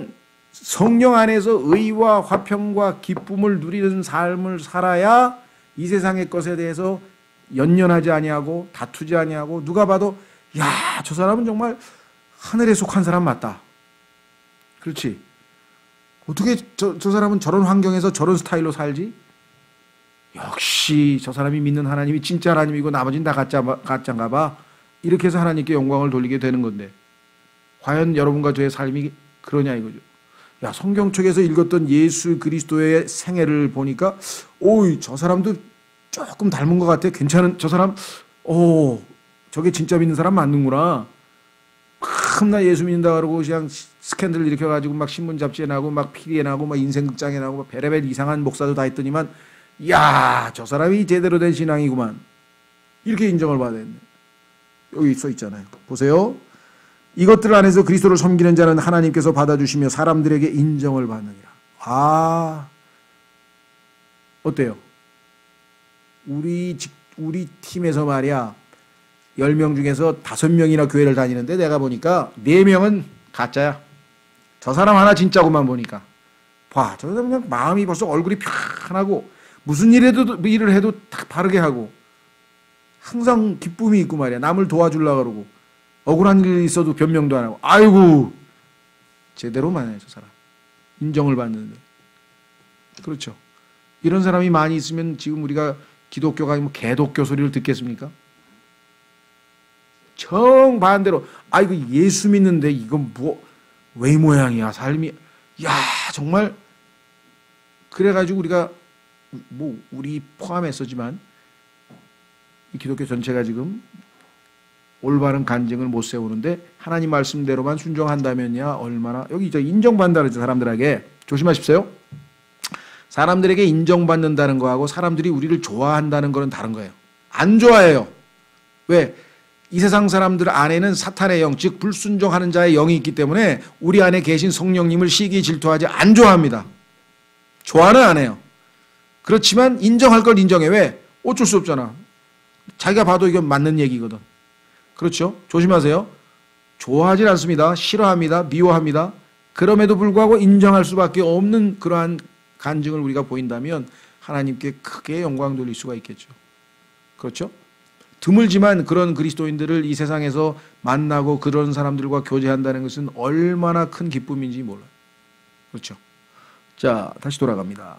성령 안에서 의와 화평과 기쁨을 누리는 삶을 살아야 이 세상의 것에 대해서 연연하지 아니하고 다투지 아니하고 누가 봐도 야, 저 사람은 정말 하늘에 속한 사람 맞다. 그렇지. 어떻게 저 사람은 저런 환경에서 저런 스타일로 살지? 역시 저 사람이 믿는 하나님이 진짜 하나님이고 나머지는 다 가짜인가 봐. 이렇게 해서 하나님께 영광을 돌리게 되는 건데 과연 여러분과 저의 삶이 그러냐 이거죠. 야, 성경 쪽에서 읽었던 예수 그리스도의 생애를 보니까 저 사람도 조금 닮은 것 같아. 괜찮은 저 사람 저게 진짜 믿는 사람 맞는구나. 나 예수 믿는다 그러고 그냥 스캔들 일으켜가지고 막 신문 잡지에 나고 막 피리에 나고 막 인생극장에 나고 막 베레벨 이상한 목사도 다 했더니만 야, 저 사람이 제대로 된 신앙이구만. 이렇게 인정을 받아야 된다. 여기 써 있잖아요. 보세요. 이것들 안에서 그리스도를 섬기는 자는 하나님께서 받아주시며 사람들에게 인정을 받느니라. 어때요? 우리 팀에서 말이야 10명 중에서 5명이나 교회를 다니는데 내가 보니까 4명은 가짜야. 저 사람 하나 진짜고만 보니까 저 사람 그냥 마음이 벌써 얼굴이 편하고 무슨 일을 해도 다 바르게 하고 항상 기쁨이 있고 말이야. 남을 도와주려고 그러고 억울한 일이 있어도 변명도 안 하고 아이고 제대로만 해 저 사람. 인정을 받는데. 그렇죠. 이런 사람이 많이 있으면 지금 우리가 기독교가 아니면 개독교 소리를 듣겠습니까? 정반대로 이거 예수 믿는데 이건 왜 모양이야 삶이. 야, 정말 그래가지고 우리가 우리 포함해서지만 이 기독교 전체가 지금 올바른 간증을 못 세우는데 하나님 말씀대로만 순종한다면야 얼마나 여기 인정받는다 그러죠. 사람들에게 조심하십시오. 사람들에게 인정받는다는 거하고 사람들이 우리를 좋아한다는 거는 다른 거예요. 안 좋아해요. 왜? 이 세상 사람들 안에는 사탄의 영, 즉 불순종하는 자의 영이 있기 때문에 우리 안에 계신 성령님을 시기 질투하지 안 좋아합니다. 좋아는 안 해요. 그렇지만 인정할 걸 인정해. 왜? 어쩔 수 없잖아. 자기가 봐도 이건 맞는 얘기거든. 그렇죠? 조심하세요. 좋아하지 않습니다. 싫어합니다. 미워합니다. 그럼에도 불구하고 인정할 수밖에 없는 그러한 간증을 우리가 보인다면 하나님께 크게 영광 돌릴 수가 있겠죠. 그렇죠? 드물지만 그런 그리스도인들을 이 세상에서 만나고 그런 사람들과 교제한다는 것은 얼마나 큰 기쁨인지 몰라요. 그렇죠? 자, 다시 돌아갑니다.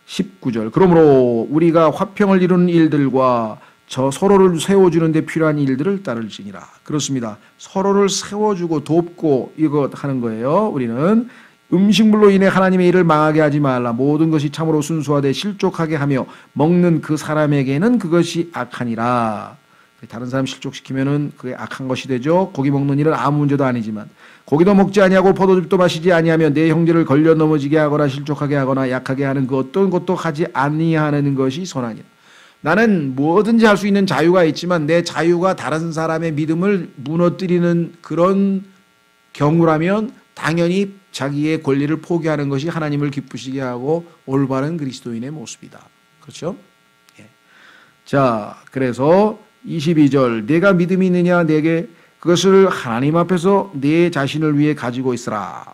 19절. 그러므로 우리가 화평을 이루는 일들과 저 서로를 세워주는 데 필요한 일들을 따를지니라. 그렇습니다. 서로를 세워주고 돕고 이거 하는 거예요. 우리는 음식물로 인해 하나님의 일을 망하게 하지 말라. 모든 것이 참으로 순수하되 실족하게 하며 먹는 그 사람에게는 그것이 악하니라. 다른 사람 실족시키면은 그게 악한 것이 되죠. 고기 먹는 일은 아무 문제도 아니지만 고기도 먹지 아니하고 포도즙도 마시지 아니하며 내 형제를 걸려 넘어지게 하거나 실족하게 하거나 약하게 하는 그 어떤 것도 하지 아니하는 것이 선하니라. 나는 뭐든지 할 수 있는 자유가 있지만 내 자유가 다른 사람의 믿음을 무너뜨리는 그런 경우라면 당연히 자기의 권리를 포기하는 것이 하나님을 기쁘시게 하고 올바른 그리스도인의 모습이다. 그렇죠? 예. 자, 그래서 22절. 내가 믿음이 있느냐 내게 그것을 하나님 앞에서 내 자신을 위해 가지고 있으라.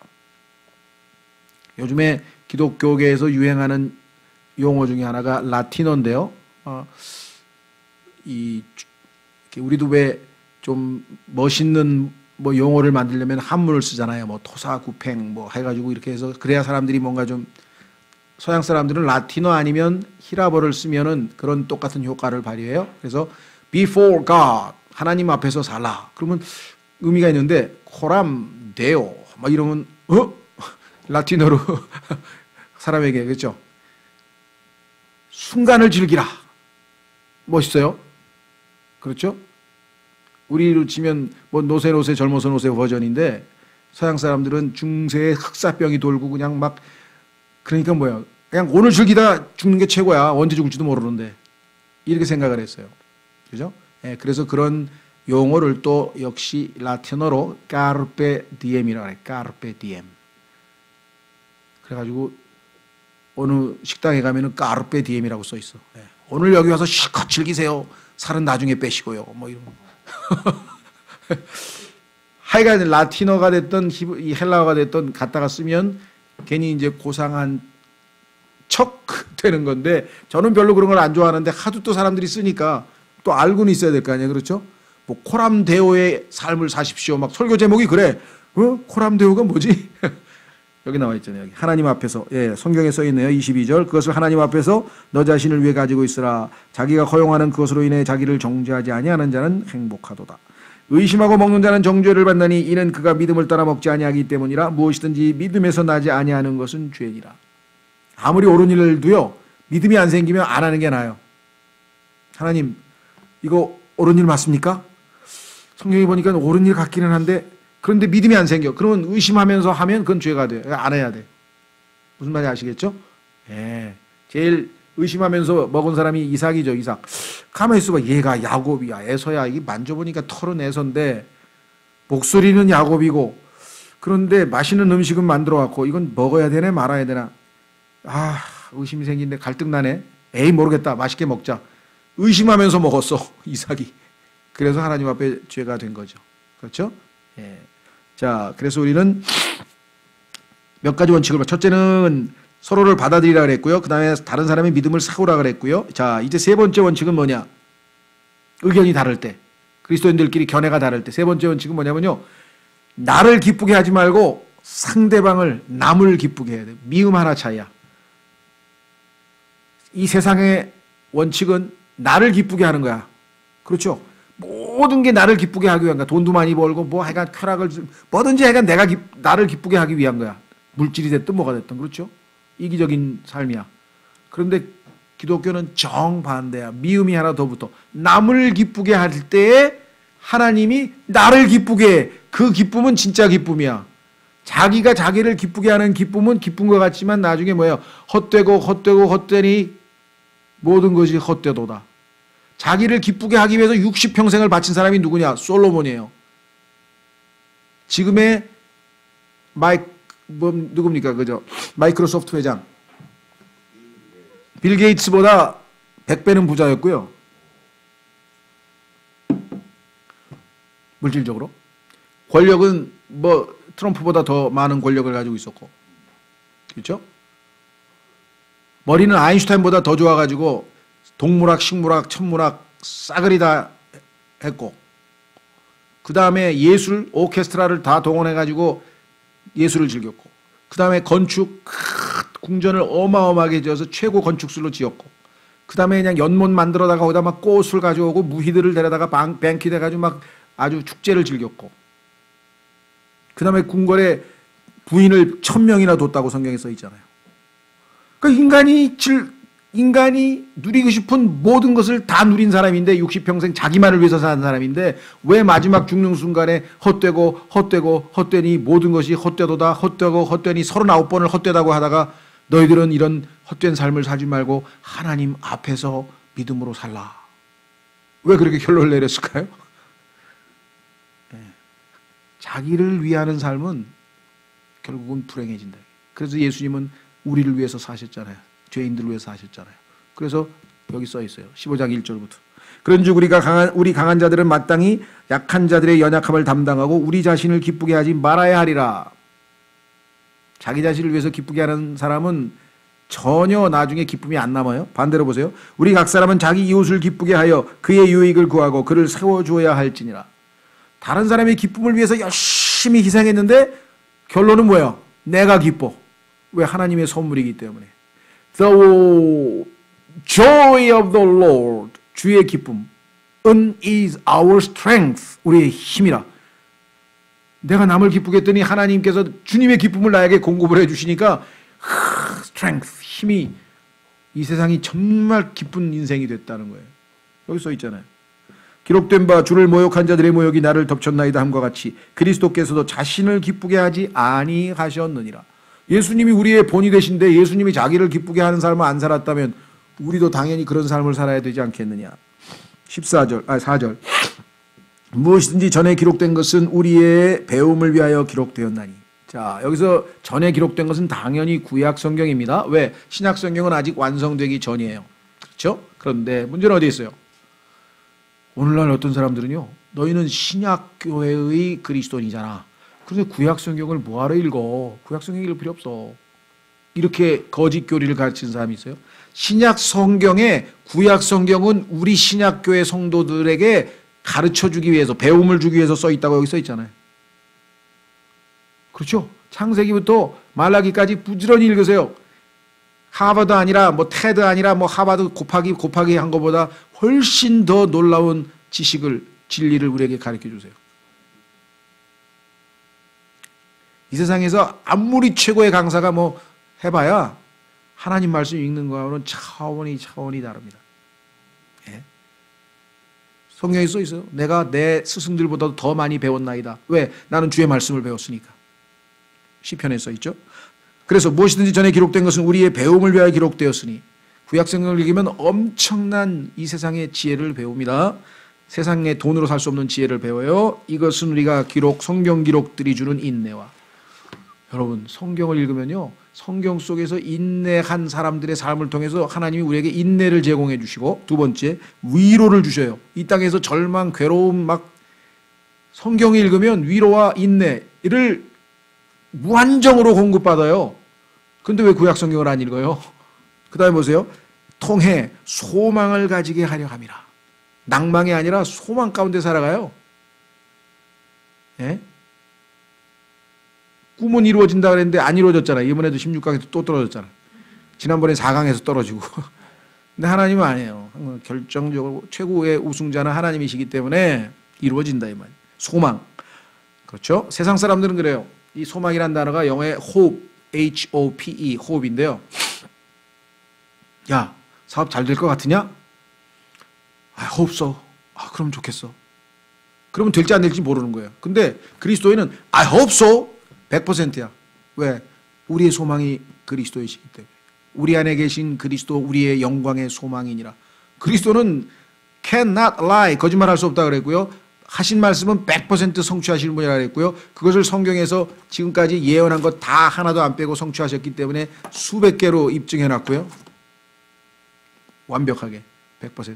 요즘에 기독교계에서 유행하는 용어 중에 하나가 라틴어인데요. 우리도 왜 좀 멋있는 뭐 용어를 만들려면 한문을 쓰잖아요. 뭐 토사구팽 뭐 해가지고 이렇게 해서 그래야 사람들이 뭔가 좀 서양 사람들은 라틴어 아니면 히라버를 쓰면은 그런 똑같은 효과를 발휘해요. 그래서 before God 하나님 앞에서 살라. 그러면 의미가 있는데 코람 데오 막 이러면 라틴어로 사람에게 그렇죠. 순간을 즐기라. 멋있어요. 그렇죠? 우리로 치면 뭐 노세 젊어서 노세 버전인데 서양 사람들은 중세에 흑사병이 돌고 그냥 막 그러니까 뭐야 그냥 오늘 즐기다 죽는 게 최고야. 언제 죽을지도 모르는데 이렇게 생각을 했어요. 그죠? 예, 그래서 그런 용어를 또 역시 라틴어로 carpe diem이라고 해요. carpe diem. 그래가지고 어느 식당에 가면은 carpe diem이라고 써 있어. 예. 오늘 여기 와서 실컷 즐기세요. 살은 나중에 빼시고요. 뭐 이런. 하여간 라틴어가 됐던 헬라어가 됐던 갖다가 쓰면 괜히 이제 고상한 척 되는 건데 저는 별로 그런 걸 안 좋아하는데 하도 또 사람들이 쓰니까 또 알고는 있어야 될 거 아니에요. 그렇죠? 뭐 코람데오의 삶을 사십시오. 막 설교 제목이 그래. 코람데오가 뭐지? 여기 나와 있잖아요. 여기 하나님 앞에서 예, 성경에 써 있네요. 22절. 그것을 하나님 앞에서 너 자신을 위해 가지고 있으라. 자기가 허용하는 그것으로 인해 자기를 정죄하지 아니하는 자는 행복하도다. 의심하고 먹는 자는 정죄를 받나니 이는 그가 믿음을 따라 먹지 아니하기 때문이라. 무엇이든지 믿음에서 나지 아니하는 것은 죄니라. 아무리 옳은 일도요. 믿음이 안 생기면 안 하는 게 나아요. 하나님 이거 옳은 일 맞습니까? 성경에 보니까 옳은 일 같기는 한데 그런데 믿음이 안 생겨. 그러면 의심하면서 하면 그건 죄가 돼. 안 해야 돼. 무슨 말인지 아시겠죠? 예. 제일 의심하면서 먹은 사람이 이삭이죠. 이삭. 가만히 있어봐. 얘가 야곱이야. 에서야. 이게 만져보니까 털은 에서인데 목소리는 야곱이고 그런데 맛있는 음식은 만들어갖고 이건 먹어야 되네 말아야 되나. 아 의심이 생긴데 갈등나네. 에이 모르겠다. 맛있게 먹자. 의심하면서 먹었어. 이삭이. 그래서 하나님 앞에 죄가 된 거죠. 그렇죠? 예. 자, 그래서 우리는 몇 가지 원칙을 봐. 첫째는 서로를 받아들이라 그랬고요. 그 다음에 다른 사람의 믿음을 세우라 그랬고요. 자, 이제 세 번째 원칙은 뭐냐? 의견이 다를 때. 그리스도인들끼리 견해가 다를 때. 세 번째 원칙은 뭐냐면요. 나를 기쁘게 하지 말고 상대방을, 남을 기쁘게 해야 돼. 미음 하나 차이야. 이 세상의 원칙은 나를 기쁘게 하는 거야. 그렇죠? 모든 게 나를 기쁘게 하기 위한 거야. 돈도 많이 벌고 뭐 하여간 쾌락을 뭐든지 하여간 나를 기쁘게 하기 위한 거야. 물질이 됐든 뭐가 됐든. 그렇죠? 이기적인 삶이야. 그런데 기독교는 정반대야. 미음이 하나 더 붙어. 남을 기쁘게 할 때에 하나님이 나를 기쁘게 해. 그 기쁨은 진짜 기쁨이야. 자기가 자기를 기쁘게 하는 기쁨은 기쁜 것 같지만 나중에 뭐예요? 헛되고 헛되니 모든 것이 헛되도다. 자기를 기쁘게 하기 위해서 60평생을 바친 사람이 누구냐? 솔로몬이에요. 지금의 누굽니까? 그죠? 마이크로소프트 회장. 빌 게이츠보다 100배는 부자였고요. 물질적으로. 권력은 뭐 트럼프보다 더 많은 권력을 가지고 있었고. 그렇죠? 머리는 아인슈타인보다 더 좋아가지고 동물학, 식물학, 천문학 싸그리 다 했고, 그 다음에 예술, 오케스트라를 다 동원해가지고 예술을 즐겼고, 그 다음에 건축, 궁전을 어마어마하게 지어서 최고 건축술로 지었고, 그 다음에 그냥 연못 만들어다가 거기다 막 꽃을 가져오고 무희들을 데려다가 뱅키 돼가지고 막 아주 축제를 즐겼고, 그 다음에 궁궐에 부인을 1000명이나 뒀다고 성경에 써 있잖아요. 그러니까 인간이 누리고 싶은 모든 것을 다 누린 사람인데, 60평생 자기만을 위해서 사는 사람인데, 왜 마지막 죽는 순간에 헛되니 모든 것이 헛되도다, 헛되니 39번을 헛되다고 하다가 너희들은 이런 헛된 삶을 살지 말고 하나님 앞에서 믿음으로 살라. 왜 그렇게 결론을 내렸을까요? 자기를 위하는 삶은 결국은 불행해진다. 그래서 예수님은 우리를 위해서 사셨잖아요. 죄인들을 위해서 사셨잖아요. 그래서 여기 써 있어요. 15장 1절부터. 그런즉 우리 강한 자들은 마땅히 약한 자들의 연약함을 담당하고 우리 자신을 기쁘게 하지 말아야 하리라. 자기 자신을 위해서 기쁘게 하는 사람은 전혀 나중에 기쁨이 안 남아요. 반대로 보세요. 우리 각 사람은 자기 이웃을 기쁘게 하여 그의 유익을 구하고 그를 세워줘야 할지니라. 다른 사람의 기쁨을 위해서 열심히 희생했는데 결론은 뭐예요? 내가 기뻐. 왜? 하나님의 선물이기 때문에. The joy of the Lord, 주의 기쁨은 is our strength, 우리의 힘이라. 내가 남을 기쁘게 했더니 하나님께서 주님의 기쁨을 나에게 공급을 해주시니까 strength, 힘이, 이 세상이 정말 기쁜 인생이 됐다는 거예요. 여기 써 있잖아요. 기록된 바 주를 모욕한 자들의 모욕이 나를 덮쳤나이다 함과 같이 그리스도께서도 자신을 기쁘게 하지 아니하셨느니라. 예수님이 우리의 본이 되신데 예수님이 자기를 기쁘게 하는 삶을 안 살았다면 우리도 당연히 그런 삶을 살아야 되지 않겠느냐. 4절. 무엇이든지 전에 기록된 것은 우리의 배움을 위하여 기록되었나니. 자, 여기서 전에 기록된 것은 당연히 구약 성경입니다. 왜? 신약 성경은 아직 완성되기 전이에요. 그렇죠? 그런데 문제는 어디에 있어요? 오늘날 어떤 사람들은요, 너희는 신약 교회의 그리스도인이잖아. 그런데 구약 성경을 뭐하러 읽어? 구약 성경 읽을 필요 없어. 이렇게 거짓 교리를 가르치는 사람이 있어요. 신약 성경에, 구약 성경은 우리 신약 교회 성도들에게 가르쳐 주기 위해서, 배움을 주기 위해서 써 있다고 여기 써 있잖아요. 그렇죠? 창세기부터 말라기까지 부지런히 읽으세요. 하버드 아니라 뭐 테드 아니라 뭐 하버드 곱하기 한 것보다 훨씬 더 놀라운 지식을, 진리를 우리에게 가르쳐 주세요. 이 세상에서 아무리 최고의 강사가 뭐 해봐야 하나님 말씀 읽는 거하고는 차원이 다릅니다. 예? 성경에 써 있어요. 내가 내 스승들보다도 더 많이 배웠나이다. 왜? 나는 주의 말씀을 배웠으니까. 시편에 써 있죠. 그래서 무엇이든지 전에 기록된 것은 우리의 배움을 위하여 기록되었으니, 구약성경을 읽으면 엄청난 이 세상의 지혜를 배웁니다. 세상의 돈으로 살 수 없는 지혜를 배워요. 이것은 우리가 성경 기록들이 주는 인내와, 여러분 성경을 읽으면요, 성경 속에서 인내한 사람들의 삶을 통해서 하나님이 우리에게 인내를 제공해 주시고, 두 번째 위로를 주셔요. 이 땅에서 절망, 괴로움 막, 성경을 읽으면 위로와 인내를 무한정으로 공급받아요. 근데 왜 구약 성경을 안 읽어요? 그 다음에 보세요. 통해 소망을 가지게 하려 함이라. 낭망이 아니라 소망 가운데 살아가요. 예? 꿈은 이루어진다 그랬는데 안 이루어졌잖아요. 이번에도 16강에서 또 떨어졌잖아요. 지난번에 4강에서 떨어지고. 근데 하나님은 아니에요. 결정적으로 최고의 우승자는 하나님이시기 때문에 이루어진다 이 말. 소망. 그렇죠? 세상 사람들은 그래요. 이 소망이란 단어가 영어의 hope, H-O-P-E, hope인데요. 야, 사업 잘 될 것 같으냐? hope so. 그럼 좋겠어. 그러면 될지 안 될지 모르는 거예요. 근데 그리스도인은 I hope so. 100%야. 왜? 우리의 소망이 그리스도이시기 때문에. 우리 안에 계신 그리스도, 우리의 영광의 소망이니라. 그리스도는 cannot lie. 거짓말할 수 없다 그랬고요. 하신 말씀은 100% 성취하시는 분이라 그랬고요. 그것을 성경에서 지금까지 예언한 것 다 하나도 안 빼고 성취하셨기 때문에 수백 개로 입증해 놨고요. 완벽하게 100%.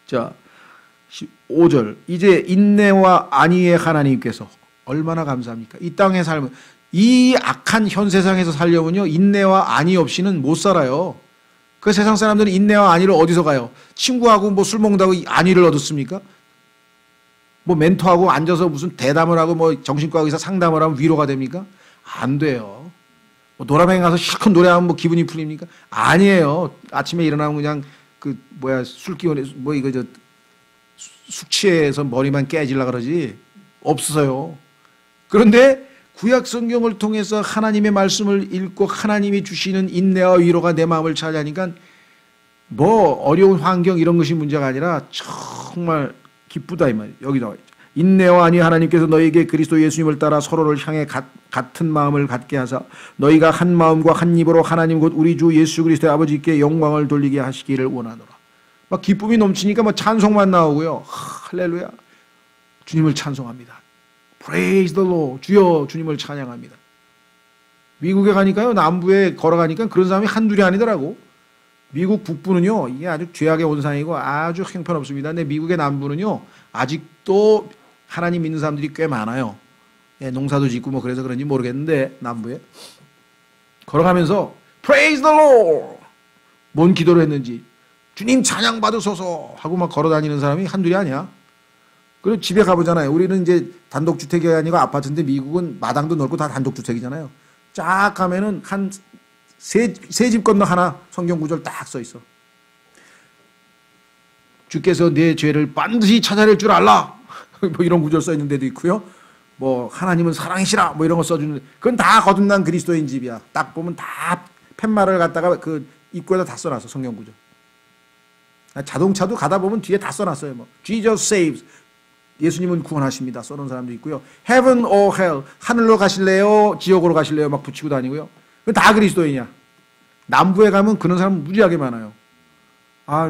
자, 5절. 이제 인내와 안위의 하나님께서 얼마나 감사합니까? 이 땅에 살면 이 악한 현 세상에서 살려면요. 인내와 안위 없이는 못 살아요. 그 세상 사람들은 인내와 안위를 어디서 가요? 친구하고 뭐 술 먹는다고 안위를 얻었습니까? 뭐 멘토하고 앉아서 무슨 대담을 하고 뭐 정신과 의사 상담을 하면 위로가 됩니까? 안 돼요. 뭐 노래방에 가서 실컷 노래하면 뭐 기분이 풀립니까? 아니에요. 아침에 일어나면 그냥 그 뭐야 술 기운에 뭐 이거 저 숙취해서 머리만 깨질라 그러지 없어요. 그런데 구약 성경을 통해서 하나님의 말씀을 읽고 하나님이 주시는 인내와 위로가 내 마음을 차지하니까 뭐 어려운 환경 이런 것이 문제가 아니라 정말 기쁘다 이 말이에요. 여기 나와 있죠. 인내와 안위 하나님께서 너희에게 그리스도 예수님을 따라 서로를 향해 같은 마음을 갖게 하사 너희가 한 마음과 한 입으로 하나님 곧 우리 주 예수 그리스도의 아버지께 영광을 돌리게 하시기를 원하노라. 막 기쁨이 넘치니까 뭐 찬송만 나오고요. 할렐루야. 주님을 찬송합니다. Praise the Lord. 주여 주님을 찬양합니다. 미국에 가니까요. 남부에 걸어가니까 그런 사람이 한둘이 아니더라고. 미국 북부는요. 이게 아주 죄악의 온상이고 아주 형편없습니다. 근데 미국의 남부는요. 아직도 하나님 믿는 사람들이 꽤 많아요. 예, 농사도 짓고 뭐 그래서 그런지 모르겠는데 남부에 걸어가면서 Praise the Lord. 뭔 기도를 했는지 주님 찬양 받으소서 하고 막 걸어다니는 사람이 한둘이 아니야. 그리고 집에 가보잖아요. 우리는 이제 단독주택이 아니고 아파트인데 미국은 마당도 넓고 다 단독주택이잖아요. 쫙 가면은 한 세 집 건너 하나 성경 구절 딱 써 있어. 주께서 내 죄를 반드시 찾아낼 줄 알라. 뭐 이런 구절 써 있는 데도 있고요. 뭐 하나님은 사랑이시라 뭐 이런 거 써주는 그건 다 거듭난 그리스도인 집이야. 딱 보면 다 팻말을 갖다가 그 입구에다 다 써놨어 성경 구절. 자동차도 가다 보면 뒤에 다 써놨어요. 뭐 Jesus saves. 예수님은 구원하십니다. 써놓은 사람도 있고요. Heaven or hell. 하늘로 가실래요? 지옥으로 가실래요? 막 붙이고 다니고요. 그건 다 그리스도인이야. 남부에 가면 그런 사람 무지하게 많아요. 아,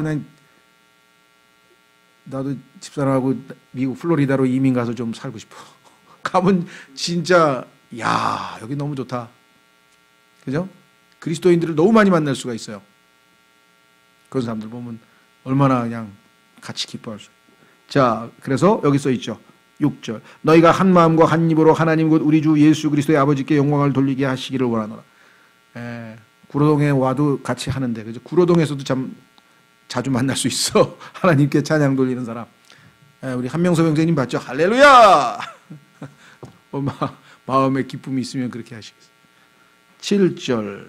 나도 집사람하고 미국 플로리다로 이민 가서 좀 살고 싶어. 가면 진짜 야 여기 너무 좋다. 그죠? 그리스도인들을 너무 많이 만날 수가 있어요. 그런 사람들 보면 얼마나 그냥 같이 기뻐할 수. 자, 그래서 여기 써 있죠. 6절. 너희가 한 마음과 한 입으로 하나님 곧 우리 주 예수 그리스도의 아버지께 영광을 돌리게 하시기를 원하노라. 구로동에 와도 같이 하는데 그죠? 구로동에서도 참 자주 만날 수 있어. 하나님께 찬양 돌리는 사람. 우리 한명섭 형제님 봤죠? 할렐루야! 마음에 기쁨이 있으면 그렇게 하시겠어요. 7절.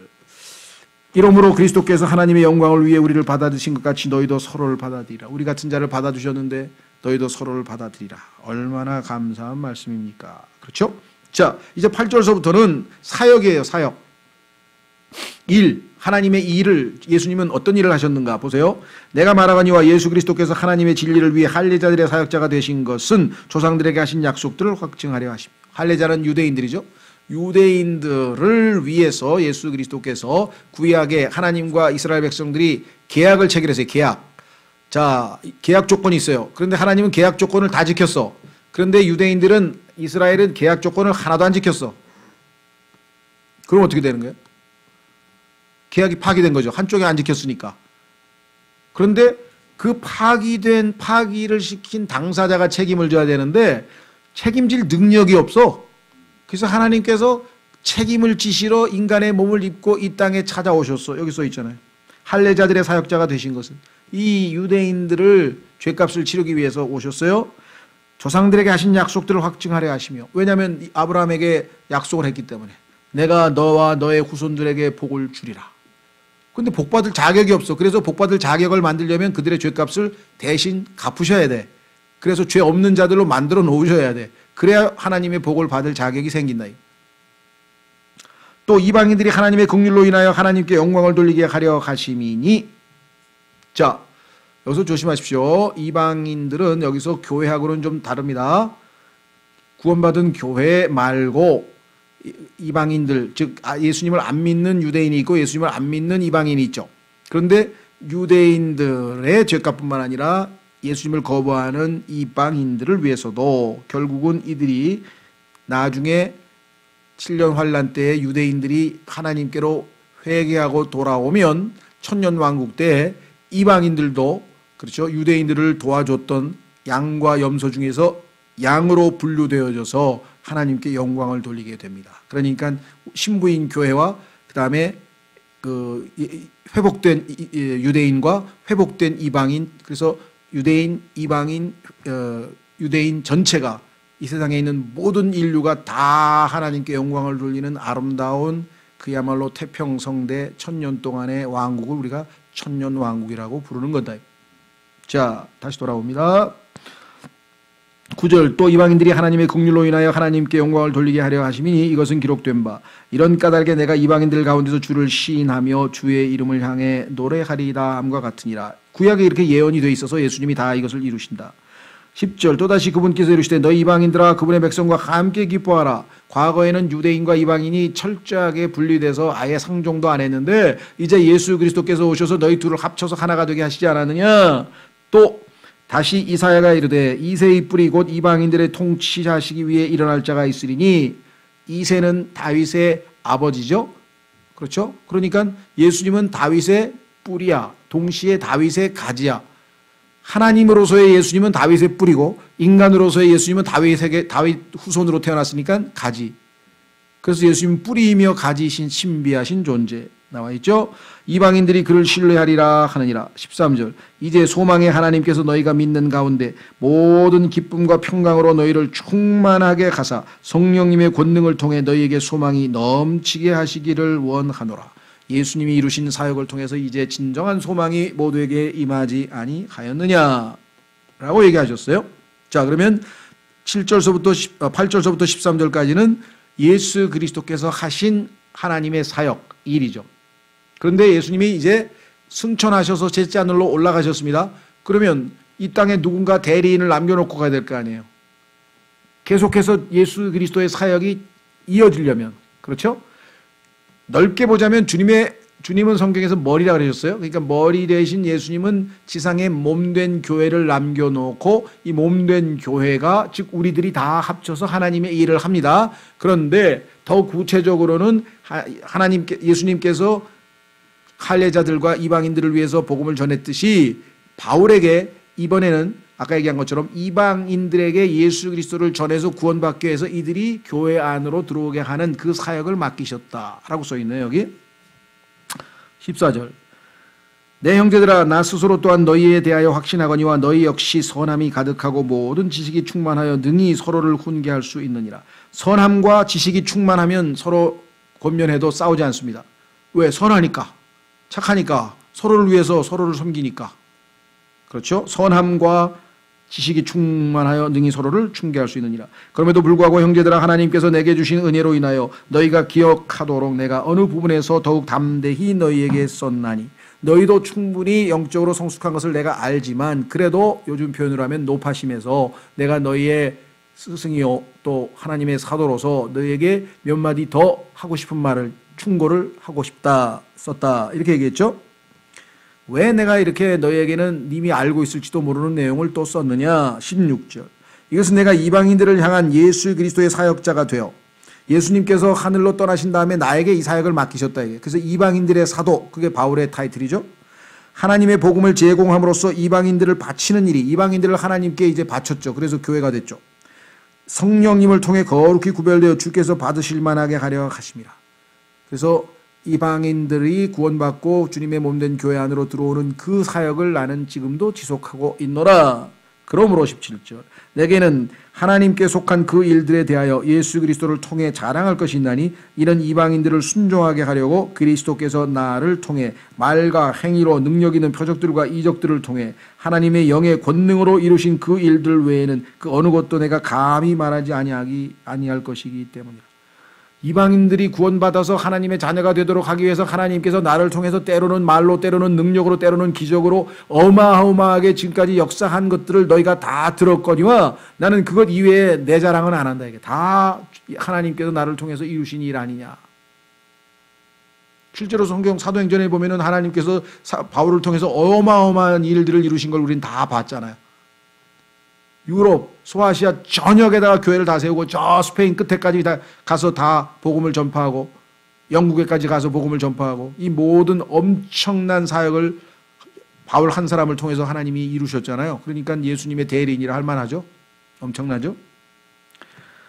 이러므로 그리스도께서 하나님의 영광을 위해 우리를 받아주신 것 같이 너희도 서로를 받아들이라. 우리 같은 자를 받아주셨는데 너희도 서로를 받아들이라. 얼마나 감사한 말씀입니까? 그렇죠? 자, 이제 8절서부터는 사역이에요. 사역. 일, 하나님의 일을 예수님은 어떤 일을 하셨는가 보세요. 내가 말하거니와 예수 그리스도께서 하나님의 진리를 위해 할례자들의 사역자가 되신 것은 조상들에게 하신 약속들을 확증하려 하십니다. 할례자는 유대인들이죠. 유대인들을 위해서 예수 그리스도께서 구약에 하나님과 이스라엘 백성들이 계약을 체결했어요. 계약. 자, 계약 조건이 있어요. 그런데 하나님은 계약 조건을 다 지켰어. 그런데 유대인들은 이스라엘은 계약 조건을 하나도 안 지켰어. 그럼 어떻게 되는 거예요? 계약이 파기된 거죠. 한쪽이 안 지켰으니까. 그런데 그 파기를 시킨 당사자가 책임을 져야 되는데 책임질 능력이 없어. 그래서 하나님께서 책임을 지시러 인간의 몸을 입고 이 땅에 찾아오셨어. 여기 써 있잖아요. 할례자들의 사역자가 되신 것은 이 유대인들을 죄값을 치르기 위해서 오셨어요. 조상들에게 하신 약속들을 확증하려 하시며, 왜냐하면 아브라함에게 약속을 했기 때문에 내가 너와 너의 후손들에게 복을 주리라. 근데 복받을 자격이 없어. 그래서 복받을 자격을 만들려면 그들의 죄값을 대신 갚으셔야 돼. 그래서 죄 없는 자들로 만들어 놓으셔야 돼. 그래야 하나님의 복을 받을 자격이 생긴다. 또 이방인들이 하나님의 긍휼로 인하여 하나님께 영광을 돌리게 하려 하심이니. 자, 여기서 조심하십시오. 이방인들은 여기서 교회하고는 좀 다릅니다. 구원받은 교회 말고 이방인들, 즉 예수님을 안 믿는 유대인이 있고 예수님을 안 믿는 이방인이 있죠. 그런데 유대인들의 죄값뿐만 아니라 예수님을 거부하는 이방인들을 위해서도 결국은 이들이 나중에 7년 환란 때에 유대인들이 하나님께로 회개하고 돌아오면 천년왕국 때 이방인들도 그렇죠, 유대인들을 도와줬던 양과 염소 중에서 양으로 분류되어져서 하나님께 영광을 돌리게 됩니다. 그러니까 신부인 교회와 그 다음에 그 회복된 유대인과 회복된 이방인, 그래서 유대인, 이방인, 유대인 전체가 이 세상에 있는 모든 인류가 다 하나님께 영광을 돌리는 아름다운 그야말로 태평성대 천년 동안의 왕국을 우리가 천년왕국이라고 부르는 거다. 자, 다시 돌아옵니다. 9절, 또 이방인들이 하나님의 긍휼로 인하여 하나님께 영광을 돌리게 하려 하심이니 이것은 기록된 바 이런 까닭에 내가 이방인들 가운데서 주를 시인하며 주의 이름을 향해 노래하리이다 함과 같으니라. 구약에 이렇게 예언이 돼 있어서 예수님이 다 이것을 이루신다. 10절, 또다시 그분께서 이르시되 너희 이방인들아 그분의 백성과 함께 기뻐하라. 과거에는 유대인과 이방인이 철저하게 분리돼서 아예 상종도 안 했는데 이제 예수 그리스도께서 오셔서 너희 둘을 합쳐서 하나가 되게 하시지 않았느냐. 또 다시 이사야가 이르되 이새의 뿌리 곧 이방인들의 통치하시기 위해 일어날 자가 있으리니, 이새는 다윗의 아버지죠. 그렇죠? 그러니까 예수님은 다윗의 뿌리야. 동시에 다윗의 가지야. 하나님으로서의 예수님은 다윗의 뿌리고 인간으로서의 예수님은 다윗 후손으로 태어났으니까 가지. 그래서 예수님은 뿌리이며 가지이신 신비하신 존재 나와 있죠. 이방인들이 그를 신뢰하리라 하느니라. 13절, 이제 소망의 하나님께서 너희가 믿는 가운데 모든 기쁨과 평강으로 너희를 충만하게 가사 성령님의 권능을 통해 너희에게 소망이 넘치게 하시기를 원하노라. 예수님이 이루신 사역을 통해서 이제 진정한 소망이 모두에게 임하지 아니하였느냐 라고 얘기하셨어요. 자, 그러면 8절서부터 13절까지는 예수 그리스도께서 하신 하나님의 사역, 일이죠. 그런데 예수님이 이제 승천하셔서 제자하늘로 올라가셨습니다. 그러면 이 땅에 누군가 대리인을 남겨놓고 가야 될 거 아니에요. 계속해서 예수 그리스도의 사역이 이어지려면, 그렇죠? 넓게 보자면 주님은 성경에서 머리라 그러셨어요. 그러니까 머리 대신 예수님은 지상에 몸된 교회를 남겨놓고 이 몸된 교회가 즉 우리들이 다 합쳐서 하나님의 일을 합니다. 그런데 더 구체적으로는 예수님께서 할례자들과 이방인들을 위해서 복음을 전했듯이 바울에게 이번에는 아까 얘기한 것처럼 이방인들에게 예수 그리스도를 전해서 구원받기 위해서 이들이 교회 안으로 들어오게 하는 그 사역을 맡기셨다라고 써있네요. 여기 14절, 내 형제들아 나 스스로 또한 너희에 대하여 확신하거니와 너희 역시 선함이 가득하고 모든 지식이 충만하여 능히 서로를 훈계할 수 있느니라. 선함과 지식이 충만하면 서로 권면해도 싸우지 않습니다. 왜? 선하니까, 착하니까, 서로를 위해서 서로를 섬기니까. 그렇죠? 선함과 지식이 충만하여 능히 서로를 충계할 수 있느니라. 그럼에도 불구하고 형제들아 하나님께서 내게 주신 은혜로 인하여 너희가 기억하도록 내가 어느 부분에서 더욱 담대히 너희에게 썼나니, 너희도 충분히 영적으로 성숙한 것을 내가 알지만 그래도 요즘 표현으로 하면 높아심에서 내가 너희의 스승이요 또 하나님의 사도로서 너희에게 몇 마디 더 하고 싶은 말을 충고를 하고 싶다 썼다 이렇게 얘기했죠. 왜 내가 이렇게 너희에게는 이미 알고 있을지도 모르는 내용을 또 썼느냐. 16절, 이것은 내가 이방인들을 향한 예수 그리스도의 사역자가 되어 예수님께서 하늘로 떠나신 다음에 나에게 이 사역을 맡기셨다. 그래서 이방인들의 사도, 그게 바울의 타이틀이죠. 하나님의 복음을 제공함으로써 이방인들을 바치는 일이, 이방인들을 하나님께 이제 바쳤죠. 그래서 교회가 됐죠. 성령님을 통해 거룩히 구별되어 주께서 받으실 만하게 하려 하심이라. 그래서 이방인들이 구원받고 주님의 몸된 교회 안으로 들어오는 그 사역을 나는 지금도 지속하고 있노라. 그러므로 17절, 내게는 하나님께 속한 그 일들에 대하여 예수 그리스도를 통해 자랑할 것이 있나니 이런 이방인들을 순종하게 하려고 그리스도께서 나를 통해 말과 행위로 능력 있는 표적들과 이적들을 통해 하나님의 영의 권능으로 이루신 그 일들 외에는 그 어느 것도 내가 감히 말하지 아니할 것이기 때문이라. 이방인들이 구원받아서 하나님의 자녀가 되도록 하기 위해서 하나님께서 나를 통해서 때로는 말로 때로는 능력으로 때로는 기적으로 어마어마하게 지금까지 역사한 것들을 너희가 다 들었거니와 나는 그것 이외에 내 자랑은 안 한다. 이게 다 하나님께서 나를 통해서 이루신 일 아니냐. 실제로 성경 사도행전에 보면은 하나님께서 바울을 통해서 어마어마한 일들을 이루신 걸 우리는 다 봤잖아요. 유럽, 소아시아 전역에다가 교회를 다 세우고 저 스페인 끝에까지 다 가서 다 복음을 전파하고 영국에까지 가서 복음을 전파하고 이 모든 엄청난 사역을 바울 한 사람을 통해서 하나님이 이루셨잖아요. 그러니까 예수님의 대리인이라 할 만하죠. 엄청나죠.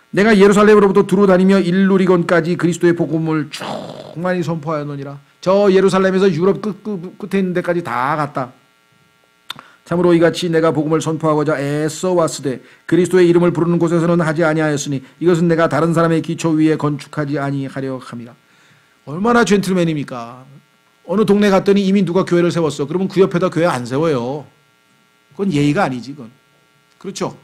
내가 예루살렘으로부터 두루 다니며 일루리건까지 그리스도의 복음을 충만히 선포하였느니라. 저 예루살렘에서 유럽 끝에 있는 데까지 다 갔다. 참으로 이같이 내가 복음을 선포하고자 애써 왔으되 그리스도의 이름을 부르는 곳에서는 하지 아니하였으니 이것은 내가 다른 사람의 기초 위에 건축하지 아니하려 함이라. 얼마나 젠틀맨입니까? 어느 동네 갔더니 이미 누가 교회를 세웠어. 그러면 그 옆에다 교회 안 세워요. 그건 예의가 아니지. 그건. 그렇죠?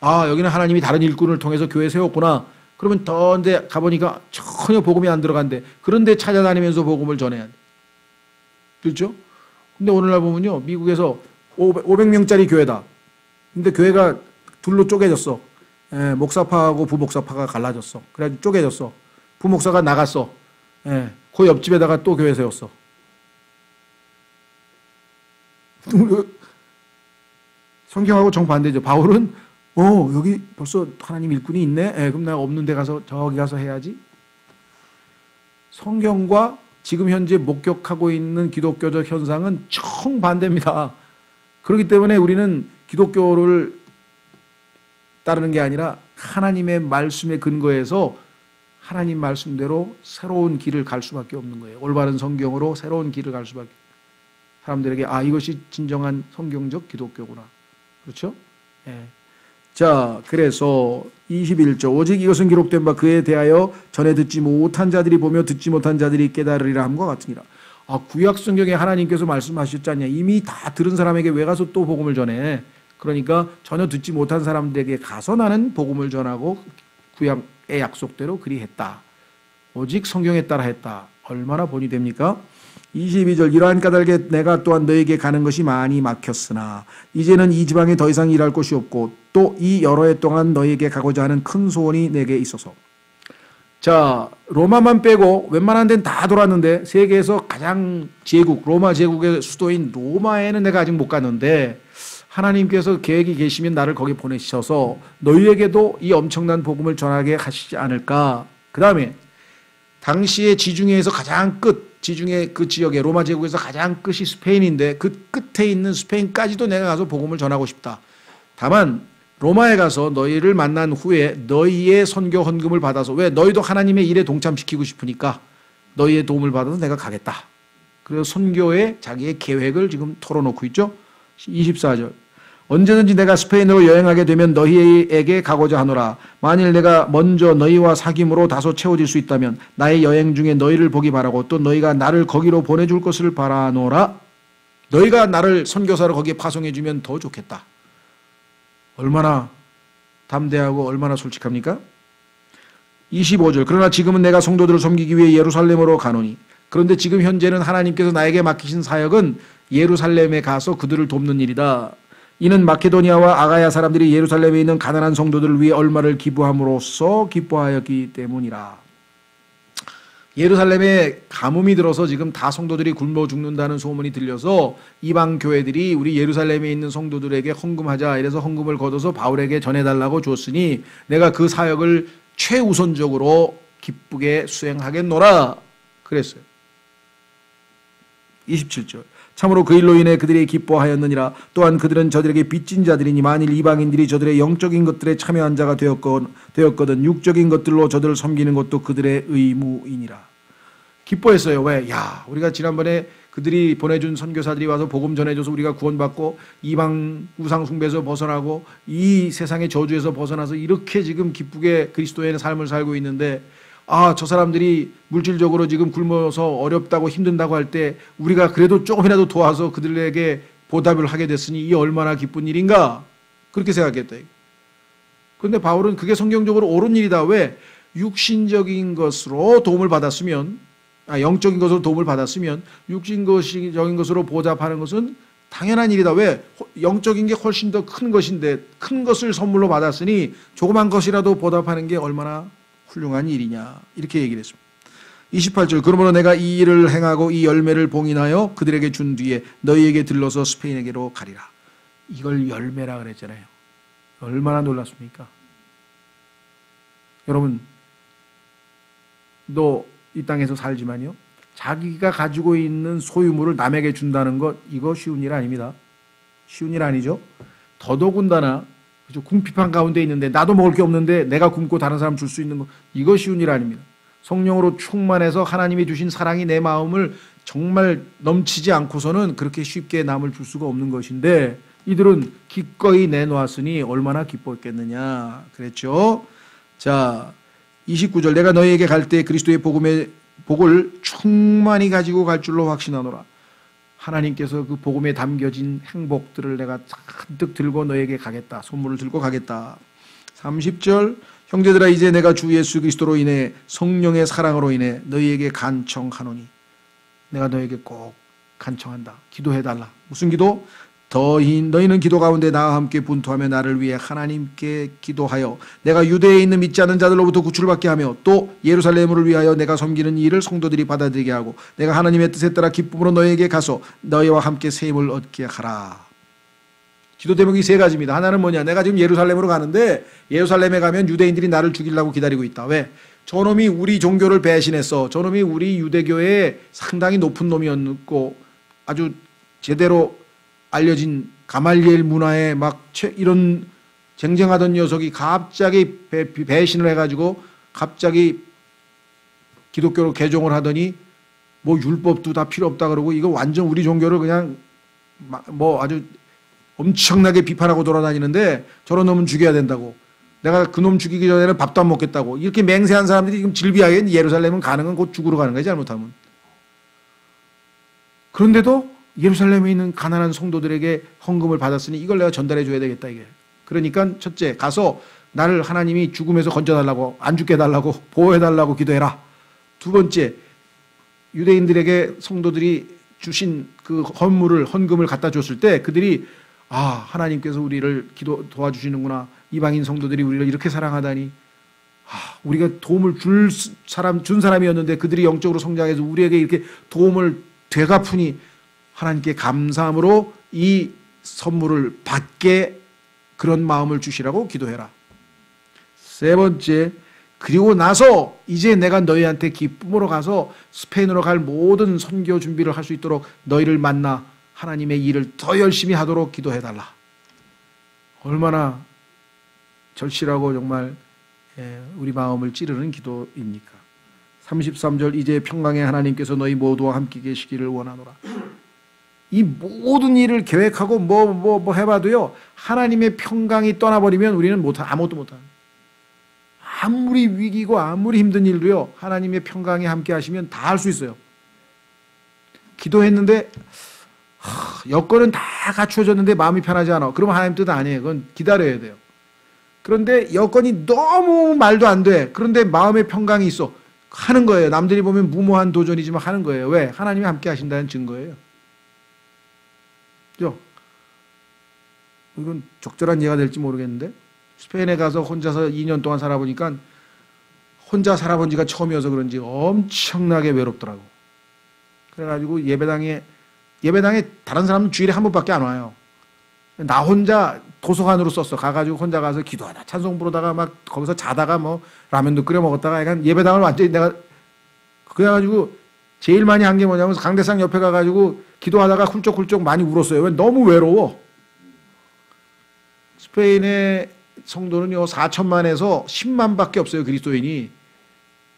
아, 여기는 하나님이 다른 일꾼을 통해서 교회 세웠구나. 그러면 더 데 가보니까 전혀 복음이 안 들어간대. 그런데 찾아다니면서 복음을 전해야 돼. 그렇죠? 근데 오늘날 보면요. 미국에서 500명짜리 교회다. 근데 교회가 둘로 쪼개졌어. 목사파하고 부목사파가 갈라졌어. 그래가지고 쪼개졌어. 부목사가 나갔어. 그 옆집에다가 또 교회 세웠어. 성경하고 정반대죠. 바울은 여기 벌써 하나님 일꾼이 있네. 그럼 내가 없는 데 가서 저기 가서 해야지. 성경과 지금 현재 목격하고 있는 기독교적 현상은 정반대입니다. 그렇기 때문에 우리는 기독교를 따르는 게 아니라 하나님의 말씀에 근거해서 하나님 말씀대로 새로운 길을 갈 수밖에 없는 거예요. 올바른 성경으로 새로운 길을 갈 수밖에. 사람들에게 이것이 진정한 성경적 기독교구나. 그렇죠? 자, 그래서 21절 오직 이것은 기록된 바 그에 대하여 전에 듣지 못한 자들이 보며 듣지 못한 자들이 깨달으리라 함과 같으니라. 구약 성경에 하나님께서 말씀하셨지 않냐. 이미 다 들은 사람에게 왜 가서 또 복음을 전해. 그러니까 전혀 듣지 못한 사람들에게 가서 나는 복음을 전하고 구약의 약속대로 그리했다. 오직 성경에 따라 했다. 얼마나 본이 됩니까? 22절 이러한 까닭에 내가 또한 너에게 가는 것이 많이 막혔으나 이제는 이 지방에 더 이상 일할 곳이 없고 또 이 여러 해 동안 너에게 가고자 하는 큰 소원이 내게 있어서. 자, 로마만 빼고 웬만한 데는 다 돌았는데 세계에서 가장 제국, 로마 제국의 수도인 로마에는 내가 아직 못 갔는데 하나님께서 계획이 계시면 나를 거기 보내셔서 너희에게도 이 엄청난 복음을 전하게 하시지 않을까. 그 다음에 당시의 지중해에서 가장 끝, 지중해 그 지역에 로마 제국에서 가장 끝이 스페인인데 그 끝에 있는 스페인까지도 내가 가서 복음을 전하고 싶다. 다만 로마에 가서 너희를 만난 후에 너희의 선교 헌금을 받아서 왜 너희도 하나님의 일에 동참시키고 싶으니까 너희의 도움을 받아서 내가 가겠다. 그래서 선교에 자기의 계획을 지금 털어놓고 있죠. 24절 언제든지 내가 스페인으로 여행하게 되면 너희에게 가고자 하노라. 만일 내가 먼저 너희와 사귐으로 다소 채워질 수 있다면 나의 여행 중에 너희를 보기 바라고 또 너희가 나를 거기로 보내줄 것을 바라노라. 너희가 나를 선교사로 거기에 파송해주면 더 좋겠다. 얼마나 담대하고 얼마나 솔직합니까? 25절 그러나 지금은 내가 성도들을 섬기기 위해 예루살렘으로 가노니 그런데 지금 현재는 하나님께서 나에게 맡기신 사역은 예루살렘에 가서 그들을 돕는 일이다. 이는 마케도니아와 아가야 사람들이 예루살렘에 있는 가난한 성도들을 위해 얼마를 기부함으로써 기뻐하였기 때문이라. 예루살렘에 가뭄이 들어서 지금 다 성도들이 굶어 죽는다는 소문이 들려서 이방 교회들이 우리 예루살렘에 있는 성도들에게 헌금하자 이래서 헌금을 걷어서 바울에게 전해달라고 줬으니 내가 그 사역을 최우선적으로 기쁘게 수행하겠노라 그랬어요. 27절 참으로 그 일로 인해 그들이 기뻐하였느니라. 또한 그들은 저들에게 빚진 자들이니 만일 이방인들이 저들의 영적인 것들에 참여한 자가 되었거든 육적인 것들로 저들을 섬기는 것도 그들의 의무이니라. 기뻐했어요. 왜? 우리가 지난번에 그들이 보내준 선교사들이 와서 복음 전해줘서 우리가 구원받고 이방 우상 숭배에서 벗어나고 이 세상의 저주에서 벗어나서 이렇게 지금 기쁘게 그리스도의 삶을 살고 있는데 저 사람들이 물질적으로 지금 굶어서 어렵다고 힘든다고 할 때 우리가 그래도 조금이라도 도와서 그들에게 보답을 하게 됐으니 이 얼마나 기쁜 일인가 그렇게 생각했다. 그런데 바울은 그게 성경적으로 옳은 일이다. 왜? 육신적인 것으로 도움을 받았으면 영적인 것으로 도움을 받았으면 육신적인 것으로 보답하는 것은 당연한 일이다. 왜? 영적인 게 훨씬 더 큰 것인데 큰 것을 선물로 받았으니 조그만 것이라도 보답하는 게 얼마나 훌륭한 일이냐 이렇게 얘기를 했습니다. 28절 그러므로 내가 이 일을 행하고 이 열매를 봉인하여 그들에게 준 뒤에 너희에게 들러서 스페인에게로 가리라. 이걸 열매라 그랬잖아요. 얼마나 놀랐습니까? 여러분, 너 이 땅에서 살지만요, 자기가 가지고 있는 소유물을 남에게 준다는 것, 이거 쉬운 일 아닙니다. 쉬운 일 아니죠. 더더군다나 궁핍한 가운데 있는데 나도 먹을 게 없는데 내가 굶고 다른 사람 줄 수 있는 거, 이거 쉬운 일 아닙니다. 성령으로 충만해서 하나님이 주신 사랑이 내 마음을 정말 넘치지 않고서는 그렇게 쉽게 남을 줄 수가 없는 것인데, 이들은 기꺼이 내놓았으니 얼마나 기뻤겠느냐 그랬죠. 자, 29절, 내가 너희에게 갈 때 그리스도의 복을 충만히 가지고 갈 줄로 확신하노라. 하나님께서 그 복음에 담겨진 행복들을 내가 잔뜩 들고 너에게 가겠다. 선물을 들고 가겠다. 30절, 형제들아 이제 내가 주 예수 그리스도로 인해 성령의 사랑으로 인해 너희에게 간청하노니. 내가 너에게 꼭 간청한다. 기도해달라. 무슨 기도? 너희는 기도 가운데 나와 함께 분투하며 나를 위해 하나님께 기도하여 내가 유대에 있는 믿지 않는 자들로부터 구출을 받게 하며 또 예루살렘을 위하여 내가 섬기는 일을 성도들이 받아들이게 하고 내가 하나님의 뜻에 따라 기쁨으로 너희에게 가서 너희와 함께 세임을 얻게 하라. 기도 대목이 세 가지입니다. 하나는 뭐냐? 내가 지금 예루살렘으로 가는데 예루살렘에 가면 유대인들이 나를 죽이려고 기다리고 있다. 왜? 저놈이 우리 종교를 배신했어. 저놈이 우리 유대교의 상당히 높은 놈이었고 아주 제대로 알려진 가말리엘 문화에 막 이런 쟁쟁하던 녀석이 갑자기 배신을 해가지고 갑자기 기독교로 개종을 하더니 뭐 율법도 다 필요 없다 그러고 이거 완전 우리 종교를 그냥 뭐 아주 엄청나게 비판하고 돌아다니는데 저런 놈은 죽여야 된다고. 내가 그놈 죽이기 전에는 밥도 안 먹겠다고. 이렇게 맹세한 사람들이 지금 질비하게 예루살렘은 가는 건 곧 죽으러 가는 거야, 잘못하면. 그런데도 예루살렘에 있는 가난한 성도들에게 헌금을 받았으니 이걸 내가 전달해 줘야 되겠다 이게. 그러니까 첫째, 가서 나를 하나님이 죽음에서 건져달라고, 안 죽게 해달라고, 보호해달라고 기도해라. 두 번째, 유대인들에게 성도들이 주신 그 헌금을 갖다 줬을 때 그들이 하나님께서 우리를 도와주시는구나. 이방인 성도들이 우리를 이렇게 사랑하다니. 우리가 도움을 준 사람이었는데 그들이 영적으로 성장해서 우리에게 이렇게 도움을 되갚으니 하나님께 감사함으로 이 선물을 받게 그런 마음을 주시라고 기도해라. 세 번째, 그리고 나서 이제 내가 너희한테 기쁨으로 가서 스페인으로 갈 모든 선교 준비를 할 수 있도록 너희를 만나 하나님의 일을 더 열심히 하도록 기도해달라. 얼마나 절실하고 정말 우리 마음을 찌르는 기도입니까? 33절, 이제 평강의 하나님께서 너희 모두와 함께 계시기를 원하노라. 이 모든 일을 계획하고 뭐 해봐도요, 하나님의 평강이 떠나버리면 우리는 아무것도 못합니다. 아무리 위기고 아무리 힘든 일도요, 하나님의 평강이 함께 하시면 다 할 수 있어요. 기도했는데 여건은 다 갖추어졌는데 마음이 편하지 않아. 그러면 하나님 뜻 아니에요. 그건 기다려야 돼요. 그런데 여건이 너무 말도 안 돼. 그런데 마음의 평강이 있어. 하는 거예요. 남들이 보면 무모한 도전이지만 하는 거예요. 왜? 하나님이 함께 하신다는 증거예요. 그죠? 이건 적절한 예가 될지 모르겠는데 스페인에 가서 혼자서 2년 동안 살아보니까 혼자 살아본 지가 처음이어서 그런지 엄청나게 외롭더라고. 그래가지고 예배당에 다른 사람은 주일에 한 번밖에 안 와요. 나 혼자 도서관으로 썼어. 가가지고 혼자 가서 기도하다 찬송 부르다가 막 거기서 자다가 뭐 라면도 끓여 먹었다가 약간 예배당을 완전히 내가 그래가지고 제일 많이 한 게 뭐냐면 강대상 옆에 가가지고 기도하다가 훌쩍훌쩍 많이 울었어요. 왜? 너무 외로워. 스페인의 성도는요 4천만에서 10만밖에 없어요. 그리스도인이.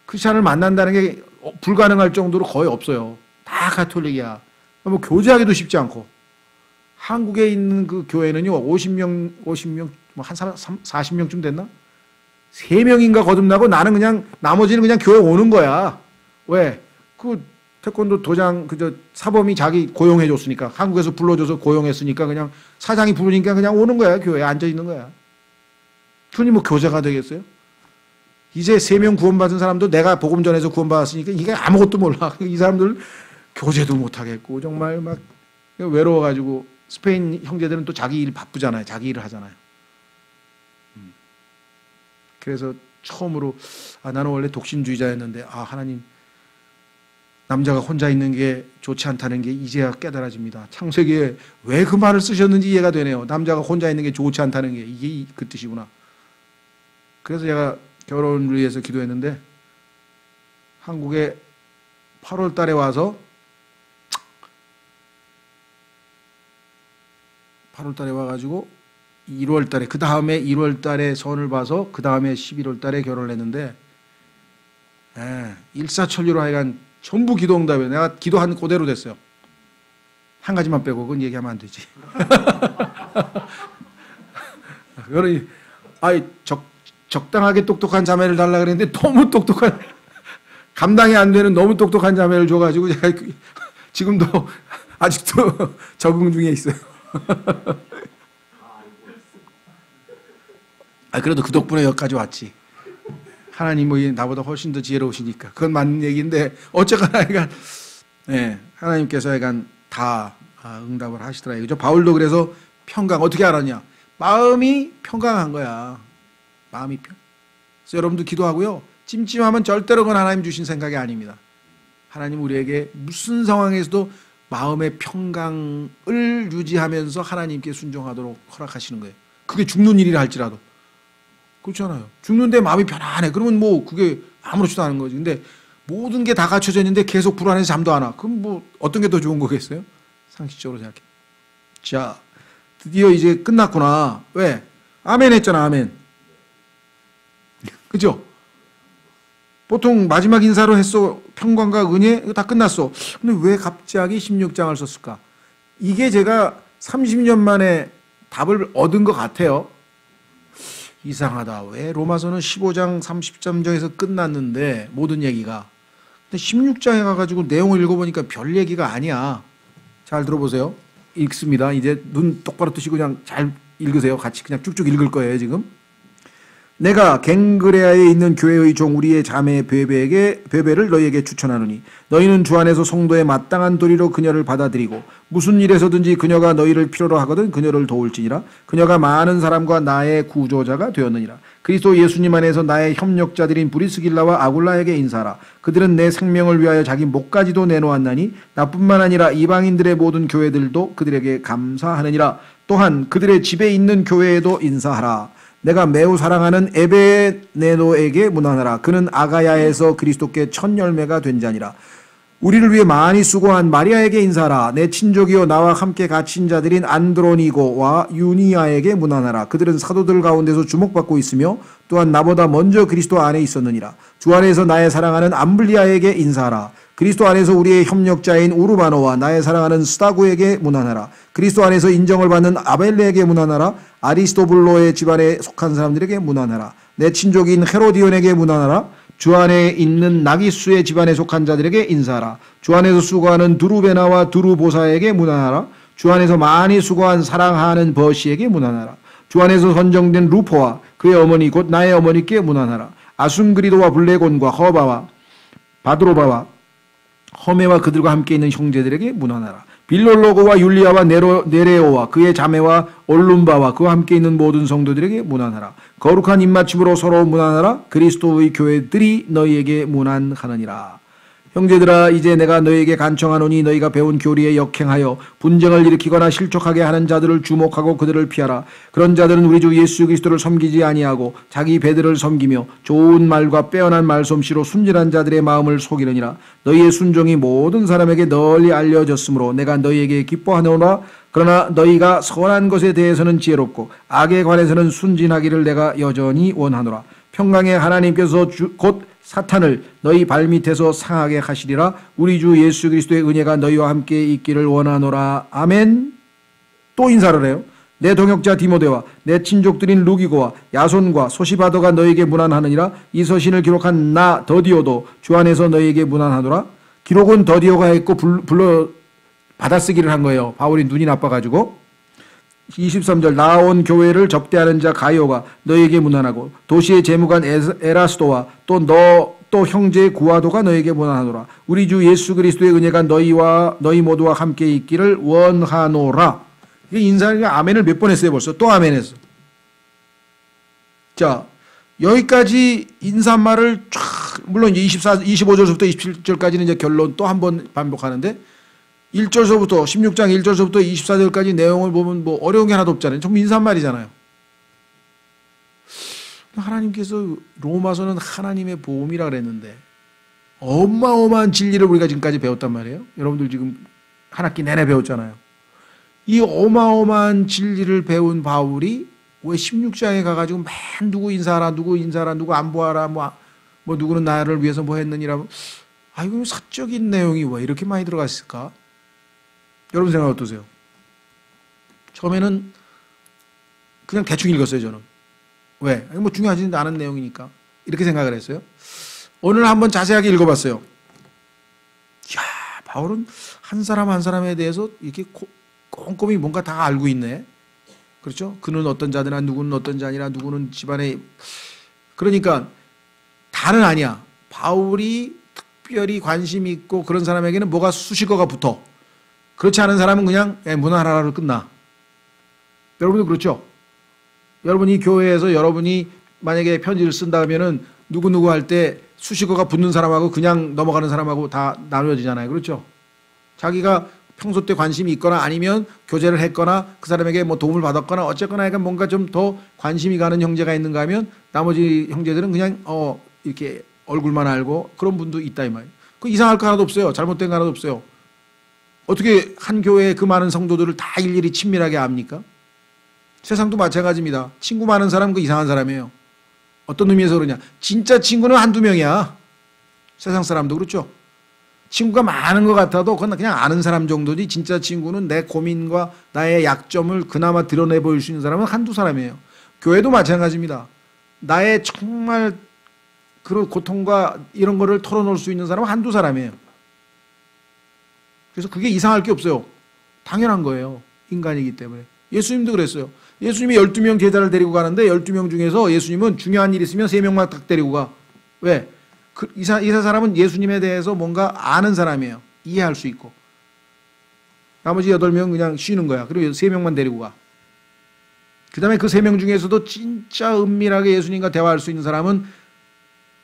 크리스찬을 만난다는 게 불가능할 정도로 거의 없어요. 다 가톨릭이야. 뭐 교제하기도 쉽지 않고. 한국에 있는 그 교회는요 50명 한 40명쯤 됐나? 3명인가 거듭나고 나는 그냥 나머지는 그냥 교회 오는 거야. 왜? 그 태권도 도장 사범이 자기 고용해 줬으니까, 한국에서 불러줘서 고용했으니까 그냥 사장이 부르니까 그냥 오는 거야. 교회에 앉아 있는 거야. 그러니 뭐 교제가 되겠어요? 이제 3명 구원받은 사람도 내가 복음 전해서 구원받았으니까 이게 아무것도 몰라. 이 사람들 교제도 못 하겠고 정말 막 외로워가지고. 스페인 형제들은 또 자기 일 바쁘잖아요. 자기 일을 하잖아요. 그래서 처음으로 나는 원래 독신주의자였는데 하나님 남자가 혼자 있는 게 좋지 않다는 게 이제야 깨달아집니다. 창세기에 왜 그 말을 쓰셨는지 이해가 되네요. 남자가 혼자 있는 게 좋지 않다는 게 이게 그 뜻이구나. 그래서 제가 결혼을 위해서 기도했는데 한국에 8월 달에 와서 8월 달에 와가지고 1월 달에 그 다음에 1월 달에 선을 봐서 그 다음에 11월 달에 결혼을 했는데 일사천리로 하여간 전부 기도 응답이에요. 내가 기도한 그대로 됐어요. 한 가지만 빼고 그건 얘기하면 안 되지. 그러니 적당하게 똑똑한 자매를 달라 그랬는데 너무 똑똑한 감당이 안 되는 너무 똑똑한 자매를 줘가지고 제가 지금도 아직도 적응 중에 있어요. 그래도 그 덕분에 여기까지 왔지. 하나님이 나보다 훨씬 더 지혜로우시니까 그건 맞는 얘기인데 어쨌거나 하나님께서 약간 다 응답을 하시더라 이거죠. 바울도 그래서 평강 어떻게 알았냐? 마음이 평강한 거야. 마음이 그래서 여러분도 기도하고요. 찜찜하면 절대로 그건 하나님 주신 생각이 아닙니다. 하나님 우리에게 무슨 상황에서도 마음의 평강을 유지하면서 하나님께 순종하도록 허락하시는 거예요. 그게 죽는 일이라 할지라도. 그렇잖아요. 죽는데 마음이 편안해. 그러면 뭐 그게 아무렇지도 않은 거지. 근데 모든 게 다 갖춰져 있는데 계속 불안해서 잠도 안 와. 그럼 뭐 어떤 게 더 좋은 거겠어요? 상식적으로 생각해. 자, 드디어 이제 끝났구나. 왜? 아멘 했잖아. 아멘. 그죠? 보통 마지막 인사로 했어. 평강과 은혜 이거 다 끝났어. 근데 왜 갑자기 16장을 썼을까? 이게 제가 30년 만에 답을 얻은 것 같아요. 이상하다. 왜 로마서는 15장 30점에서 끝났는데 모든 얘기가. 근데 16장에 가가지고 내용을 읽어보니까 별 얘기가 아니야. 잘 들어보세요. 읽습니다. 이제 눈 똑바로 뜨시고 그냥 잘 읽으세요. 같이 그냥 쭉쭉 읽을 거예요 지금. 내가 갱그레아에 있는 교회의 종 우리의 자매 베베를 너희에게 추천하노니 너희는 주 안에서 성도의 마땅한 도리로 그녀를 받아들이고 무슨 일에서든지 그녀가 너희를 필요로 하거든 그녀를 도울지니라. 그녀가 많은 사람과 나의 구조자가 되었느니라. 그리스도 예수님 안에서 나의 협력자들인 브리스길라와 아굴라에게 인사하라. 그들은 내 생명을 위하여 자기 목까지도 내놓았나니 나뿐만 아니라 이방인들의 모든 교회들도 그들에게 감사하느니라. 또한 그들의 집에 있는 교회에도 인사하라. 내가 매우 사랑하는 에베네노에게 문안하라. 그는 아가야에서 그리스도께 첫 열매가 된 자니라. 우리를 위해 많이 수고한 마리아에게 인사하라. 내 친족이요 나와 함께 갇힌 자들인 안드로니고와 유니아에게 문안하라. 그들은 사도들 가운데서 주목받고 있으며 또한 나보다 먼저 그리스도 안에 있었느니라. 주 안에서 나의 사랑하는 암블리아에게 인사하라. 그리스도 안에서 우리의 협력자인 우르바노와 나의 사랑하는 스타구에게 문안하라. 그리스도 안에서 인정을 받는 아벨레에게 문안하라. 아리스토블로의 집안에 속한 사람들에게 문안하라. 내 친족인 헤로디온에게 문안하라. 주 안에 있는 나기수의 집안에 속한 자들에게 인사하라. 주 안에서 수고하는 두루베나와 두루보사에게 문안하라. 주 안에서 많이 수고한 사랑하는 버시에게 문안하라. 주 안에서 선정된 루포와 그의 어머니 곧 나의 어머니께 문안하라. 아순그리도와 블레곤과 허바와 바드로바와 허메와 그들과 함께 있는 형제들에게 문안하라. 빌롤로고와 율리아와 네레오와 그의 자매와 올룸바와 그와 함께 있는 모든 성도들에게 문안하라. 거룩한 입맞춤으로 서로 문안하라. 그리스도의 교회들이 너희에게 문안하느니라. 형제들아 이제 내가 너희에게 간청하노니 너희가 배운 교리에 역행하여 분쟁을 일으키거나 실족하게 하는 자들을 주목하고 그들을 피하라. 그런 자들은 우리 주 예수 그리스도를 섬기지 아니하고 자기 배들을 섬기며 좋은 말과 빼어난 말솜씨로 순진한 자들의 마음을 속이느니라. 너희의 순종이 모든 사람에게 널리 알려졌으므로 내가 너희에게 기뻐하노라. 그러나 너희가 선한 것에 대해서는 지혜롭고 악에 관해서는 순진하기를 내가 여전히 원하노라. 평강의 하나님께서 곧 사탄을 너희 발밑에서 상하게 하시리라. 우리 주 예수 그리스도의 은혜가 너희와 함께 있기를 원하노라. 아멘. 또 인사를 해요. 내 동역자 디모데와 내 친족들인 루기고와 야손과 소시바더가 너희에게 문안하느니라. 이 서신을 기록한 나 더디오도 주 안에서 너희에게 문안하노라. 기록은 더디오가 했고 불러 받아쓰기를 한 거예요. 바울이 눈이 나빠가지고. 23절 나온 교회를 접대하는 자 가이오가 너희에게 문안하고 도시의 재무관 에라스도와 또 형제 구아도가 너희에게 문안하노라. 우리 주 예수 그리스도의 은혜가 너희 모두와 함께 있기를 원하노라. 인사가 아멘을 몇 번 했어요. 벌써 또 아멘 했어. 자 여기까지 인사말을 쫙 물론 25절부터 27절까지는 이제 결론 또 한 번 반복하는데 1절서부터 16장 1절서부터 24절까지 내용을 보면 뭐 어려운 게 하나도 없잖아요. 전부 인사말이잖아요. 하나님께서 로마서는 하나님의 보험이라 그랬는데 어마어마한 진리를 우리가 지금까지 배웠단 말이에요. 여러분들 지금 한 학기 내내 배웠잖아요. 이 어마어마한 진리를 배운 바울이 왜 16장에 가가지고 맨 누구 인사하라 누구 안보하라 뭐 누구는 나를 위해서 뭐 했느니라 이거 사적인 내용이 왜 이렇게 많이 들어가 있을까? 여러분 생각 어떠세요? 처음에는 그냥 대충 읽었어요. 저는 왜? 뭐 중요하지 않은 내용이니까 이렇게 생각을 했어요. 오늘 한번 자세하게 읽어봤어요. 이야, 바울은 한 사람 한 사람에 대해서 이렇게 꼼꼼히 뭔가 다 알고 있네. 그렇죠? 그는 어떤 자들아, 누구는 어떤 자니라, 누구는 집안에. 그러니까 다는 아니야. 바울이 특별히 관심 있고 그런 사람에게는 뭐가 수식어가 붙어. 그렇지 않은 사람은 그냥 문화 하나로 끝나. 여러분도 그렇죠? 여러분이 교회에서 여러분이 만약에 편지를 쓴다 하면은 누구누구 할 때 수식어가 붙는 사람하고 그냥 넘어가는 사람하고 다 나누어지잖아요. 그렇죠? 자기가 평소 때 관심이 있거나 아니면 교제를 했거나 그 사람에게 뭐 도움을 받았거나 어쨌거나 약간 뭔가 좀 더 관심이 가는 형제가 있는가 하면 나머지 형제들은 그냥 이렇게 얼굴만 알고 그런 분도 있다 이 말이에요. 그 이상할 거 하나도 없어요. 잘못된 거 하나도 없어요. 어떻게 한 교회의 그 많은 성도들을 다 일일이 친밀하게 압니까? 세상도 마찬가지입니다. 친구 많은 사람 그 이상한 사람이에요. 어떤 의미에서 그러냐. 진짜 친구는 한두 명이야. 세상 사람도 그렇죠. 친구가 많은 것 같아도 그건 그냥 아는 사람 정도지 진짜 친구는 내 고민과 나의 약점을 그나마 드러내 보일 수 있는 사람은 한두 사람이에요. 교회도 마찬가지입니다. 나의 정말 그런 고통과 이런 거를 털어놓을 수 있는 사람은 한두 사람이에요. 그래서 그게 이상할 게 없어요. 당연한 거예요. 인간이기 때문에. 예수님도 그랬어요. 예수님이 12명 제자를 데리고 가는데 12명 중에서 예수님은 중요한 일 있으면 3명만 딱 데리고 가. 왜? 이 사람은 예수님에 대해서 뭔가 아는 사람이에요. 이해할 수 있고. 나머지 8명 그냥 쉬는 거야. 그리고 3명만 데리고 가. 그 다음에 그 3명 중에서도 진짜 은밀하게 예수님과 대화할 수 있는 사람은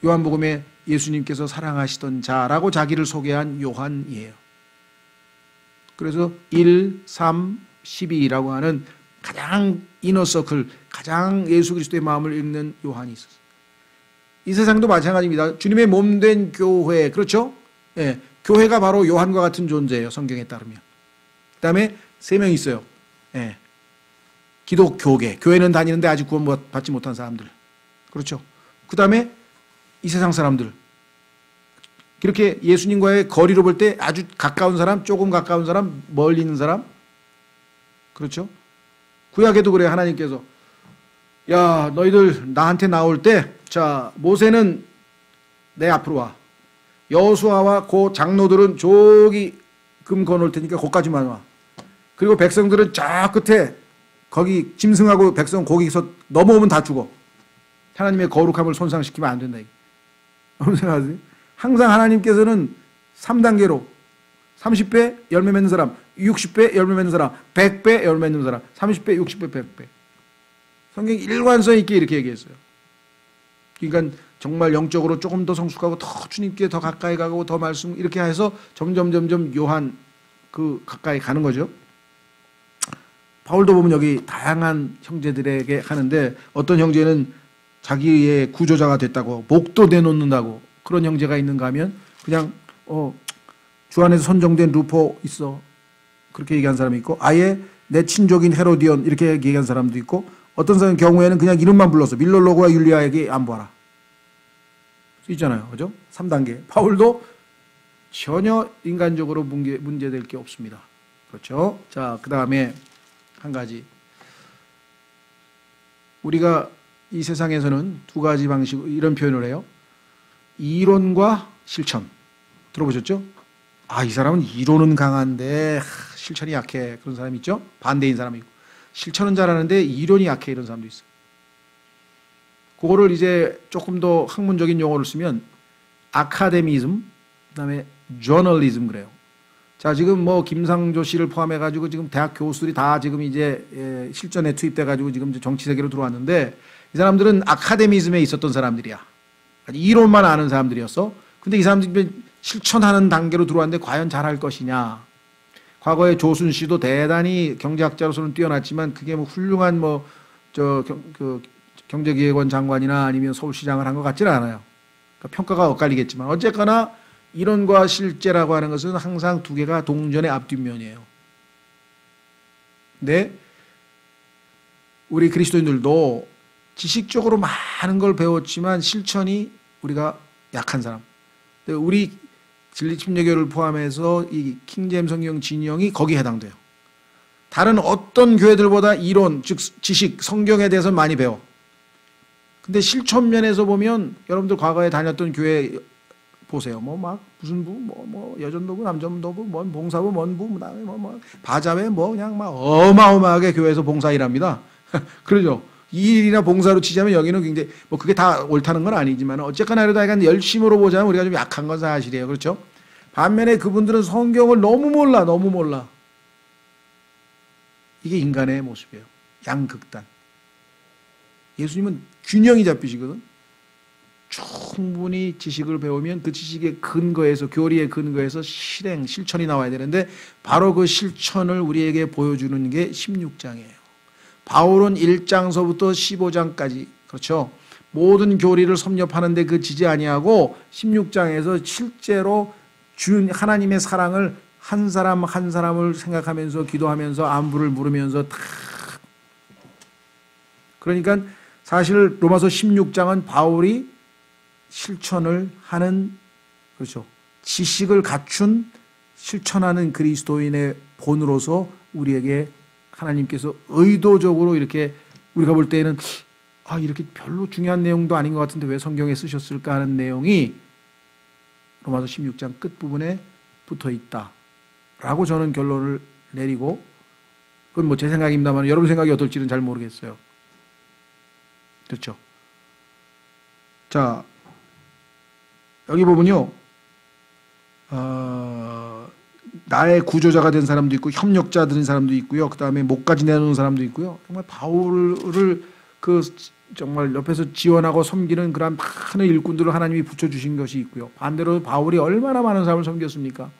요한복음에 예수님께서 사랑하시던 자라고 자기를 소개한 요한이에요. 그래서 1, 3, 12라고 하는 가장 이너서클, 가장 예수 그리스도의 마음을 읽는 요한이 있었어요. 이 세상도 마찬가지입니다. 주님의 몸된 교회, 그렇죠? 예, 교회가 바로 요한과 같은 존재예요. 성경에 따르면. 그 다음에 3명 있어요. 예, 기독교계, 교회는 다니는데 아직 구원 받지 못한 사람들. 그렇죠? 그 다음에 이 세상 사람들. 그렇게 예수님과의 거리로 볼 때 아주 가까운 사람, 조금 가까운 사람, 멀리 있는 사람. 그렇죠? 구약에도 그래요. 하나님께서 야 너희들 나한테 나올 때 자 모세는 내 앞으로 와. 여호수아와 그 장로들은 저기 금 거놓을 테니까 거기까지만 와. 그리고 백성들은 저 끝에 거기 짐승하고 백성 거기서 넘어오면 다 죽어. 하나님의 거룩함을 손상시키면 안 된다. 여러분 생각하세요? 항상 하나님께서는 3단계로 30배 열매 맺는 사람, 60배 열매 맺는 사람, 100배 열매 맺는 사람, 30배, 60배, 100배. 성경이 일관성 있게 이렇게 얘기했어요. 그러니까 정말 영적으로 조금 더 성숙하고 더 주님께 더 가까이 가고 더 말씀 이렇게 해서 점점 요한 그 가까이 가는 거죠. 바울도 보면 여기 다양한 형제들에게 하는데 어떤 형제는 자기의 구조자가 됐다고 목도 내놓는다고 그런 형제가 있는가 하면 그냥 주 안에서 선정된 루포 있어 그렇게 얘기한 사람이 있고 아예 내 친족인 헤로디온 이렇게 얘기한 사람도 있고 어떤 사람 경우에는 그냥 이름만 불러서 밀롤로그와 율리아에게 안보하라 있잖아요. 그죠? 3단계 바울도 전혀 인간적으로 문제될 게 없습니다. 그렇죠? 자, 그 다음에 한 가지 우리가 이 세상에서는 두 가지 방식 이런 표현을 해요. 이론과 실천 들어보셨죠? 이 사람은 이론은 강한데 실천이 약해 그런 사람이 있죠? 반대인 사람이 있고 실천은 잘하는데 이론이 약해 이런 사람도 있어요. 그거를 이제 조금 더 학문적인 용어를 쓰면 아카데미즘 그다음에 저널리즘 그래요. 자 지금 뭐 김상조 씨를 포함해 가지고 지금 대학 교수들이 다 지금 이제 실전에 투입돼 가지고 지금 정치 세계로 들어왔는데 이 사람들은 아카데미즘에 있었던 사람들이야. 이론만 아는 사람들이었어. 근데 이 사람들이 실천하는 단계로 들어왔는데 과연 잘할 것이냐. 과거에 조순 씨도 대단히 경제학자로서는 뛰어났지만 그게 뭐 훌륭한 경제기획원 장관이나 아니면 서울시장을 한 것 같지는 않아요. 그러니까 평가가 엇갈리겠지만 어쨌거나 이론과 실제라고 하는 것은 항상 두 개가 동전의 앞뒷면이에요. 근데 우리 그리스도인들도 지식적으로 많은 걸 배웠지만 실천이 우리가 약한 사람. 우리 진리침례교를 포함해서 이 킹제임 성경 진영이 거기에 해당돼요. 다른 어떤 교회들보다 이론, 즉 지식, 성경에 대해서 많이 배워. 근데 실천 면에서 보면 여러분들 과거에 다녔던 교회 보세요. 뭐 막 무슨 부, 뭐 여전도부, 남전도부, 뭔 봉사부, 뭔 부, 뭐 바자회 뭐 그냥 막 어마어마하게 교회에서 봉사 일합니다. 그러죠. 이 일이나 봉사로 치자면 여기는 굉장히 뭐 그게 다 옳다는 건 아니지만 어쨌거나 그래도 약간 열심으로 보자면 우리가 좀 약한 건 사실이에요. 그렇죠? 반면에 그분들은 성경을 너무 몰라. 이게 인간의 모습이에요. 양극단. 예수님은 균형이 잡히시거든. 충분히 지식을 배우면 그 지식의 근거에서, 교리의 근거에서 실천이 나와야 되는데 바로 그 실천을 우리에게 보여주는 게 16장이에요. 바울은 1장서부터 15장까지, 그렇죠? 모든 교리를 섭렵하는데 그 지지 아니하고 16장에서 실제로 하나님의 사랑을 한 사람 한 사람을 생각하면서 기도하면서 안부를 물으면서 다. 그러니까 사실 로마서 16장은 바울이 실천을 하는, 그렇죠, 지식을 갖춘 실천하는 그리스도인의 본으로서 우리에게 하나님께서 의도적으로 이렇게 우리가 볼 때에는 이렇게 별로 중요한 내용도 아닌 것 같은데 왜 성경에 쓰셨을까 하는 내용이 로마서 16장 끝부분에 붙어 있다라고 저는 결론을 내리고, 그건 뭐 제 생각입니다만 여러분 생각이 어떨지는 잘 모르겠어요. 그렇죠? 자, 여기 보면요, 나의 구조자가 된 사람도 있고 협력자 된 사람도 있고요. 그 다음에 목까지 내놓은 사람도 있고요. 정말 바울을 정말 옆에서 지원하고 섬기는 그런 많은 일꾼들을 하나님이 붙여주신 것이 있고요. 반대로 바울이 얼마나 많은 사람을 섬겼습니까?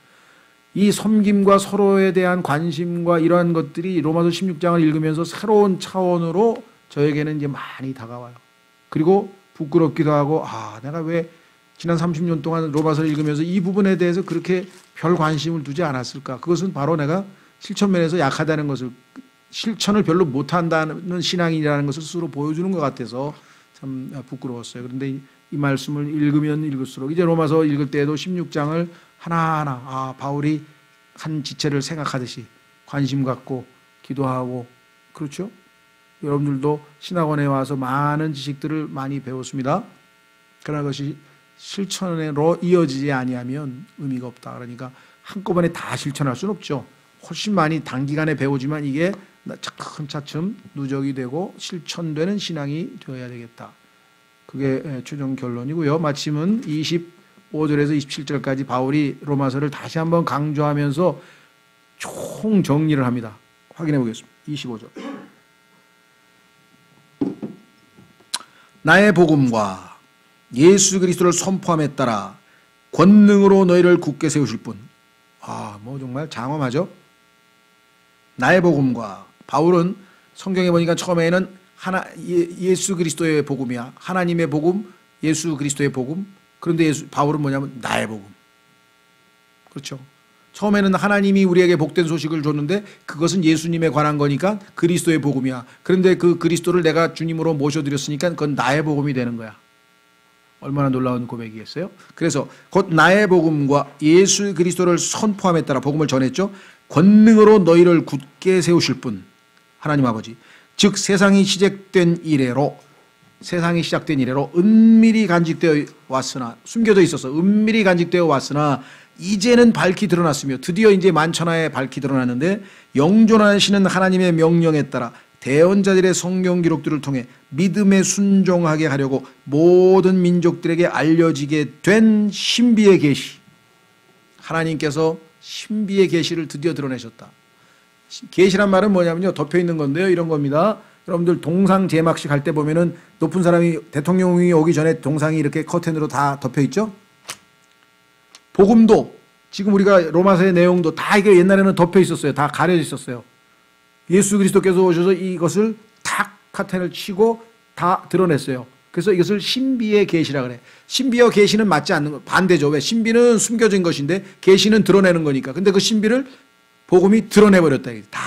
이 섬김과 서로에 대한 관심과 이러한 것들이 로마서 16장을 읽으면서 새로운 차원으로 저에게는 이제 많이 다가와요. 그리고 부끄럽기도 하고, 내가 왜 지난 30년 동안 로마서를 읽으면서 이 부분에 대해서 그렇게 별 관심을 두지 않았을까? 그것은 바로 내가 실천면에서 약하다는 것을, 실천을 별로 못한다는 신앙이라는 것을 스스로 보여주는 것 같아서 참 부끄러웠어요. 그런데 이 말씀을 읽으면 읽을수록 이제 로마서 읽을 때에도 16장을 하나하나 바울이 한 지체를 생각하듯이 관심 갖고 기도하고, 그렇죠? 여러분들도 신학원에 와서 많은 지식들을 많이 배웠습니다. 그러나 그것이 실천으로 이어지지 아니하면 의미가 없다. 그러니까 한꺼번에 다 실천할 수는 없죠. 훨씬 많이 단기간에 배우지만 이게 차츰차츰 누적이 되고 실천되는 신앙이 되어야 되겠다. 그게 최종 결론이고요. 마침은 25절에서 27절까지 바울이 로마서를 다시 한번 강조하면서 총 정리를 합니다. 확인해 보겠습니다. 25절. 나의 복음과 예수 그리스도를 선포함에 따라 권능으로 너희를 굳게 세우실 분. 뭐 정말 장엄하죠? 나의 복음과, 바울은 성경에 보니까 처음에는 예수 그리스도의 복음이야. 하나님의 복음, 예수 그리스도의 복음. 그런데 바울은 뭐냐면 나의 복음. 그렇죠? 처음에는 하나님이 우리에게 복된 소식을 줬는데 그것은 예수님에 관한 거니까 그리스도의 복음이야. 그런데 그 그리스도를 내가 주님으로 모셔드렸으니까 그건 나의 복음이 되는 거야. 얼마나 놀라운 고백이겠어요? 그래서 곧 나의 복음과 예수 그리스도를 선포함에 따라 복음을 전했죠. 권능으로 너희를 굳게 세우실 분, 하나님 아버지. 즉 세상이 시작된 이래로 은밀히 간직되어 왔으나, 숨겨져 있어서 은밀히 간직되어 왔으나 이제는 밝히 드러났으며, 드디어 이제 만천하에 밝히 드러났는데 영존하시는 하나님의 명령에 따라 대언자들의 성경 기록들을 통해 믿음에 순종하게 하려고 모든 민족들에게 알려지게 된 신비의 계시. 하나님께서 신비의 계시를 드디어 드러내셨다. 계시란 말은 뭐냐면요, 덮여 있는 건데요, 이런 겁니다. 여러분들 동상 제막식 할 때 보면은 높은 사람이 대통령이 오기 전에 동상이 이렇게 커튼으로 다 덮여 있죠. 복음도 지금 우리가 로마서의 내용도 다 이게 옛날에는 덮여 있었어요. 다 가려져 있었어요. 예수 그리스도께서 오셔서 이것을 탁 커튼을 치고 다 드러냈어요. 그래서 이것을 신비의 계시라 그래. 신비와 계시는 맞지 않는 거 반대죠. 왜? 신비는 숨겨진 것인데 계시는 드러내는 거니까. 근데 그 신비를 복음이 드러내버렸다. 다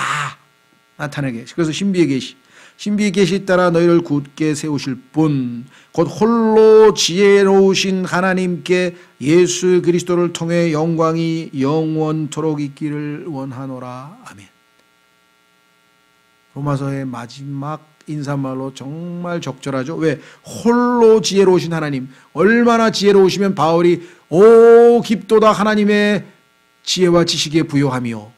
나타내게 계시. 그래서 신비의 계시. 신비의 계시 따라 너희를 굳게 세우실 분, 곧 홀로 지혜로우신 하나님께 예수 그리스도를 통해 영광이 영원토록 있기를 원하노라. 아멘. 로마서의 마지막 인사말로 정말 적절하죠. 왜? 홀로 지혜로우신 하나님. 얼마나 지혜로우시면 바울이 오 깊도다 하나님의 지혜와 지식에 부요하며,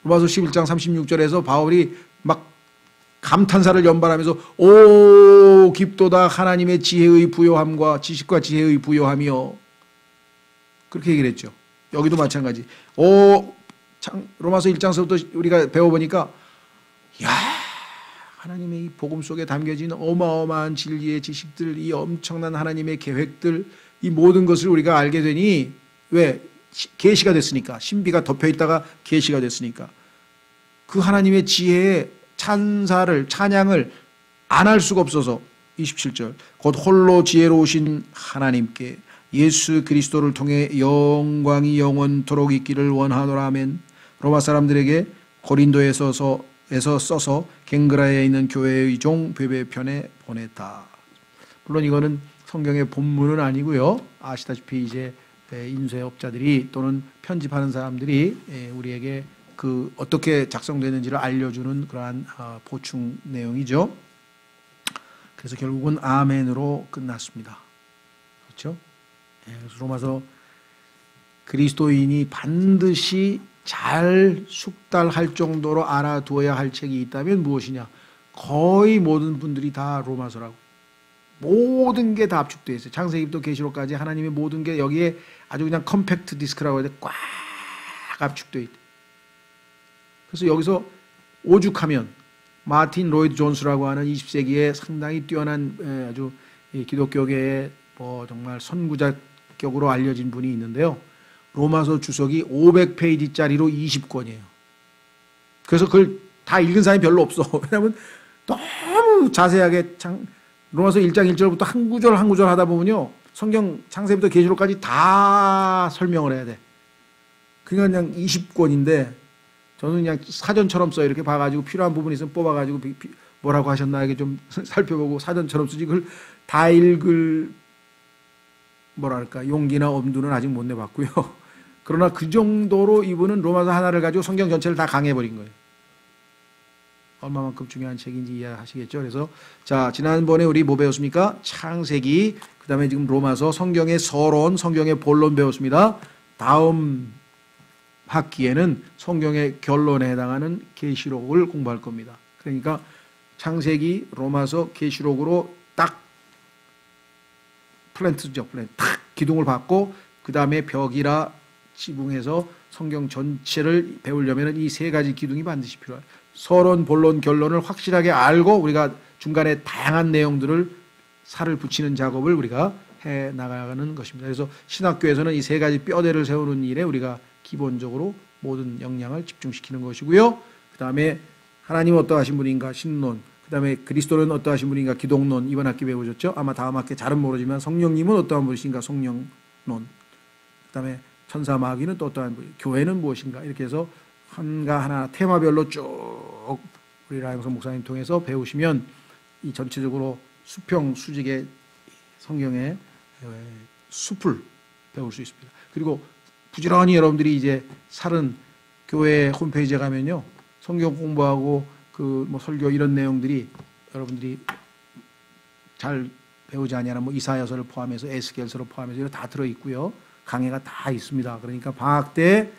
로마서 11장 36절에서 바울이 막 감탄사를 연발하면서 오 깊도다 하나님의 지혜의 부요함과 지식과 지혜의 부요하며, 그렇게 얘기를 했죠. 여기도 마찬가지. 로마서 1장서부터 우리가 배워보니까 야 하나님의 이 복음 속에 담겨진 어마어마한 진리의 지식들, 이 엄청난 하나님의 계획들, 이 모든 것을 우리가 알게 되니, 왜? 계시가 됐으니까. 신비가 덮여 있다가 계시가 됐으니까. 그 하나님의 지혜의 찬양을 안 할 수가 없어서 27절 곧 홀로 지혜로우신 하나님께 예수 그리스도를 통해 영광이 영원토록 있기를 원하노라. 아멘. 로마 사람들에게 고린도에서 써서 갱그라에 있는 교회의 종 베베편에 보냈다. 물론 이거는 성경의 본문은 아니고요. 아시다시피 이제 인쇄업자들이 또는 편집하는 사람들이 우리에게 그 어떻게 작성되는지를 알려주는 그러한 보충 내용이죠. 그래서 결국은 아멘으로 끝났습니다. 그렇죠? 그래서 로마서 그리스도인이 반드시 잘 숙달할 정도로 알아두어야 할 책이 있다면 무엇이냐? 거의 모든 분들이 다 로마서라고. 모든 게 다 압축되어 있어요. 창세기부터 계시록까지 하나님의 모든 게 여기에 아주 그냥 컴팩트 디스크라고 해야 돼. 꽉 압축되어 있대. 그래서 여기서 오죽하면 마틴 로이드 존스라고 하는 20세기에 상당히 뛰어난 아주 기독교계의 정말 선구자격으로 알려진 분이 있는데요. 로마서 주석이 500페이지짜리로 20권이에요. 그래서 그걸 다 읽은 사람이 별로 없어. 왜냐하면 너무 자세하게 로마서 1장 1절부터 한 구절 한 구절 하다 보면요. 성경 창세부터 계시록까지 다 설명을 해야 돼. 그냥 20권인데 저는 그냥 사전처럼 써요. 이렇게 봐가지고 필요한 부분이 있으면 뽑아가지고 뭐라고 하셨나 이렇게 좀 살펴보고 사전처럼 쓰지 그걸 다 읽을 뭐랄까 용기나 엄두는 아직 못 내봤고요. 그러나 그 정도로 이분은 로마서 하나를 가지고 성경 전체를 다 강해버린 거예요. 얼마만큼 중요한 책인지 이해하시겠죠. 그래서 자 지난번에 우리 뭐 배웠습니까? 창세기, 그 다음에 지금 로마서, 성경의 서론, 성경의 본론 배웠습니다. 다음 학기에는 성경의 결론에 해당하는 계시록을 공부할 겁니다. 그러니까 창세기, 로마서, 계시록으로 딱 플랜트죠. 딱 기둥을 받고 그 다음에 벽이라 지붕해서 성경 전체를 배우려면 이 세 가지 기둥이 반드시 필요해요. 서론, 본론, 결론을 확실하게 알고 우리가 중간에 다양한 내용들을 살을 붙이는 작업을 우리가 해 나가는 것입니다. 그래서 신학교에서는 이 세 가지 뼈대를 세우는 일에 우리가 기본적으로 모든 역량을 집중시키는 것이고요. 그 다음에 하나님 어떠하신 분인가 신론, 그 다음에 그리스도는 어떠하신 분인가 기독론, 이번 학기 배우셨죠? 아마 다음 학기 잘은 모르지만 성령님은 어떠한 분이신가 성령론, 그 다음에 천사 마귀는 또 어떠한 분, 교회는 무엇인가, 이렇게 해서 하나 테마별로 쭉 우리 라임성 목사님 통해서 배우시면 이 전체적으로 수평 수직의 성경의 숲을 배울 수 있습니다. 그리고 부지런히 여러분들이 이제 살은 교회 홈페이지에 가면요, 성경 공부하고 그 뭐 설교 이런 내용들이 여러분들이 잘 배우지 아니하는 뭐 이사야서를 포함해서 에스겔서를 포함해서 이거 다 들어 있고요. 강해가 다 있습니다. 그러니까 방학 때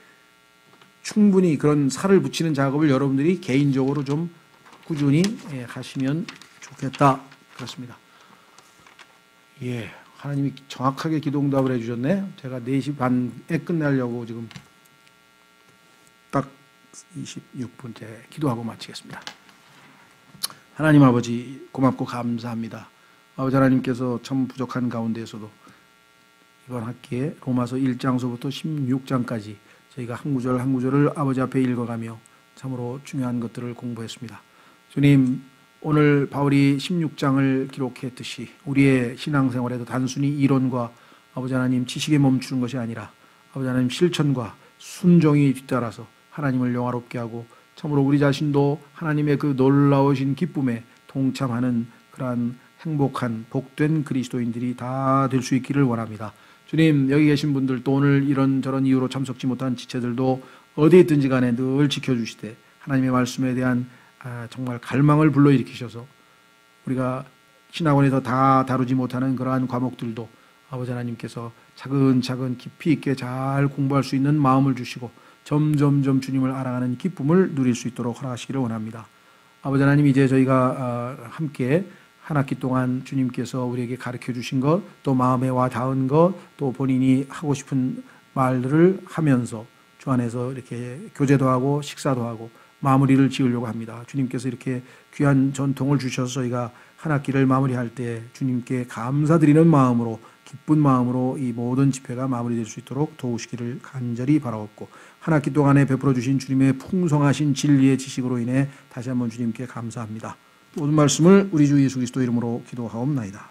충분히 그런 살을 붙이는 작업을 여러분들이 개인적으로 좀 꾸준히 하시면 좋겠다. 그렇습니다. 예. 하나님이 정확하게 기도응답을 해주셨네. 제가 4시 반에 끝내려고 지금 딱 26분째 기도하고 마치겠습니다. 하나님 아버지 고맙고 감사합니다. 아버지 하나님께서 참 부족한 가운데에서도 이번 학기에 로마서 1장서부터 16장까지 저희가 한 구절 한 구절을 아버지 앞에 읽어가며 참으로 중요한 것들을 공부했습니다. 주님, 오늘 바울이 16장을 기록했듯이 우리의 신앙생활에도 단순히 이론과 아버지 하나님 지식에 멈추는 것이 아니라 아버지 하나님 실천과 순종이 뒤따라서 하나님을 영화롭게 하고 참으로 우리 자신도 하나님의 그 놀라우신 기쁨에 동참하는 그러한 행복한 복된 그리스도인들이 다 될 수 있기를 원합니다. 주님, 여기 계신 분들도 오늘 이런저런 이유로 참석지 못한 지체들도 어디에 있든지 간에 늘 지켜주시되 하나님의 말씀에 대한 정말 갈망을 불러일으키셔서 우리가 신학원에서 다 다루지 못하는 그러한 과목들도 아버지 하나님께서 차근차근 깊이 있게 잘 공부할 수 있는 마음을 주시고 점점점 주님을 알아가는 기쁨을 누릴 수 있도록 허락하시기를 원합니다. 아버지 하나님, 이제 저희가 함께 한 학기 동안 주님께서 우리에게 가르쳐 주신 것, 또 마음에 와 닿은 것, 또 본인이 하고 싶은 말들을 하면서 주 안에서 이렇게 교제도 하고 식사도 하고 마무리를 지으려고 합니다. 주님께서 이렇게 귀한 전통을 주셔서 저희가 한 학기를 마무리할 때 주님께 감사드리는 마음으로, 기쁜 마음으로 이 모든 집회가 마무리될 수 있도록 도우시기를 간절히 바라옵고, 한 학기 동안에 베풀어 주신 주님의 풍성하신 진리의 지식으로 인해 다시 한번 주님께 감사합니다. 모든 말씀을 우리 주 예수 그리스도 이름으로 기도하옵나이다.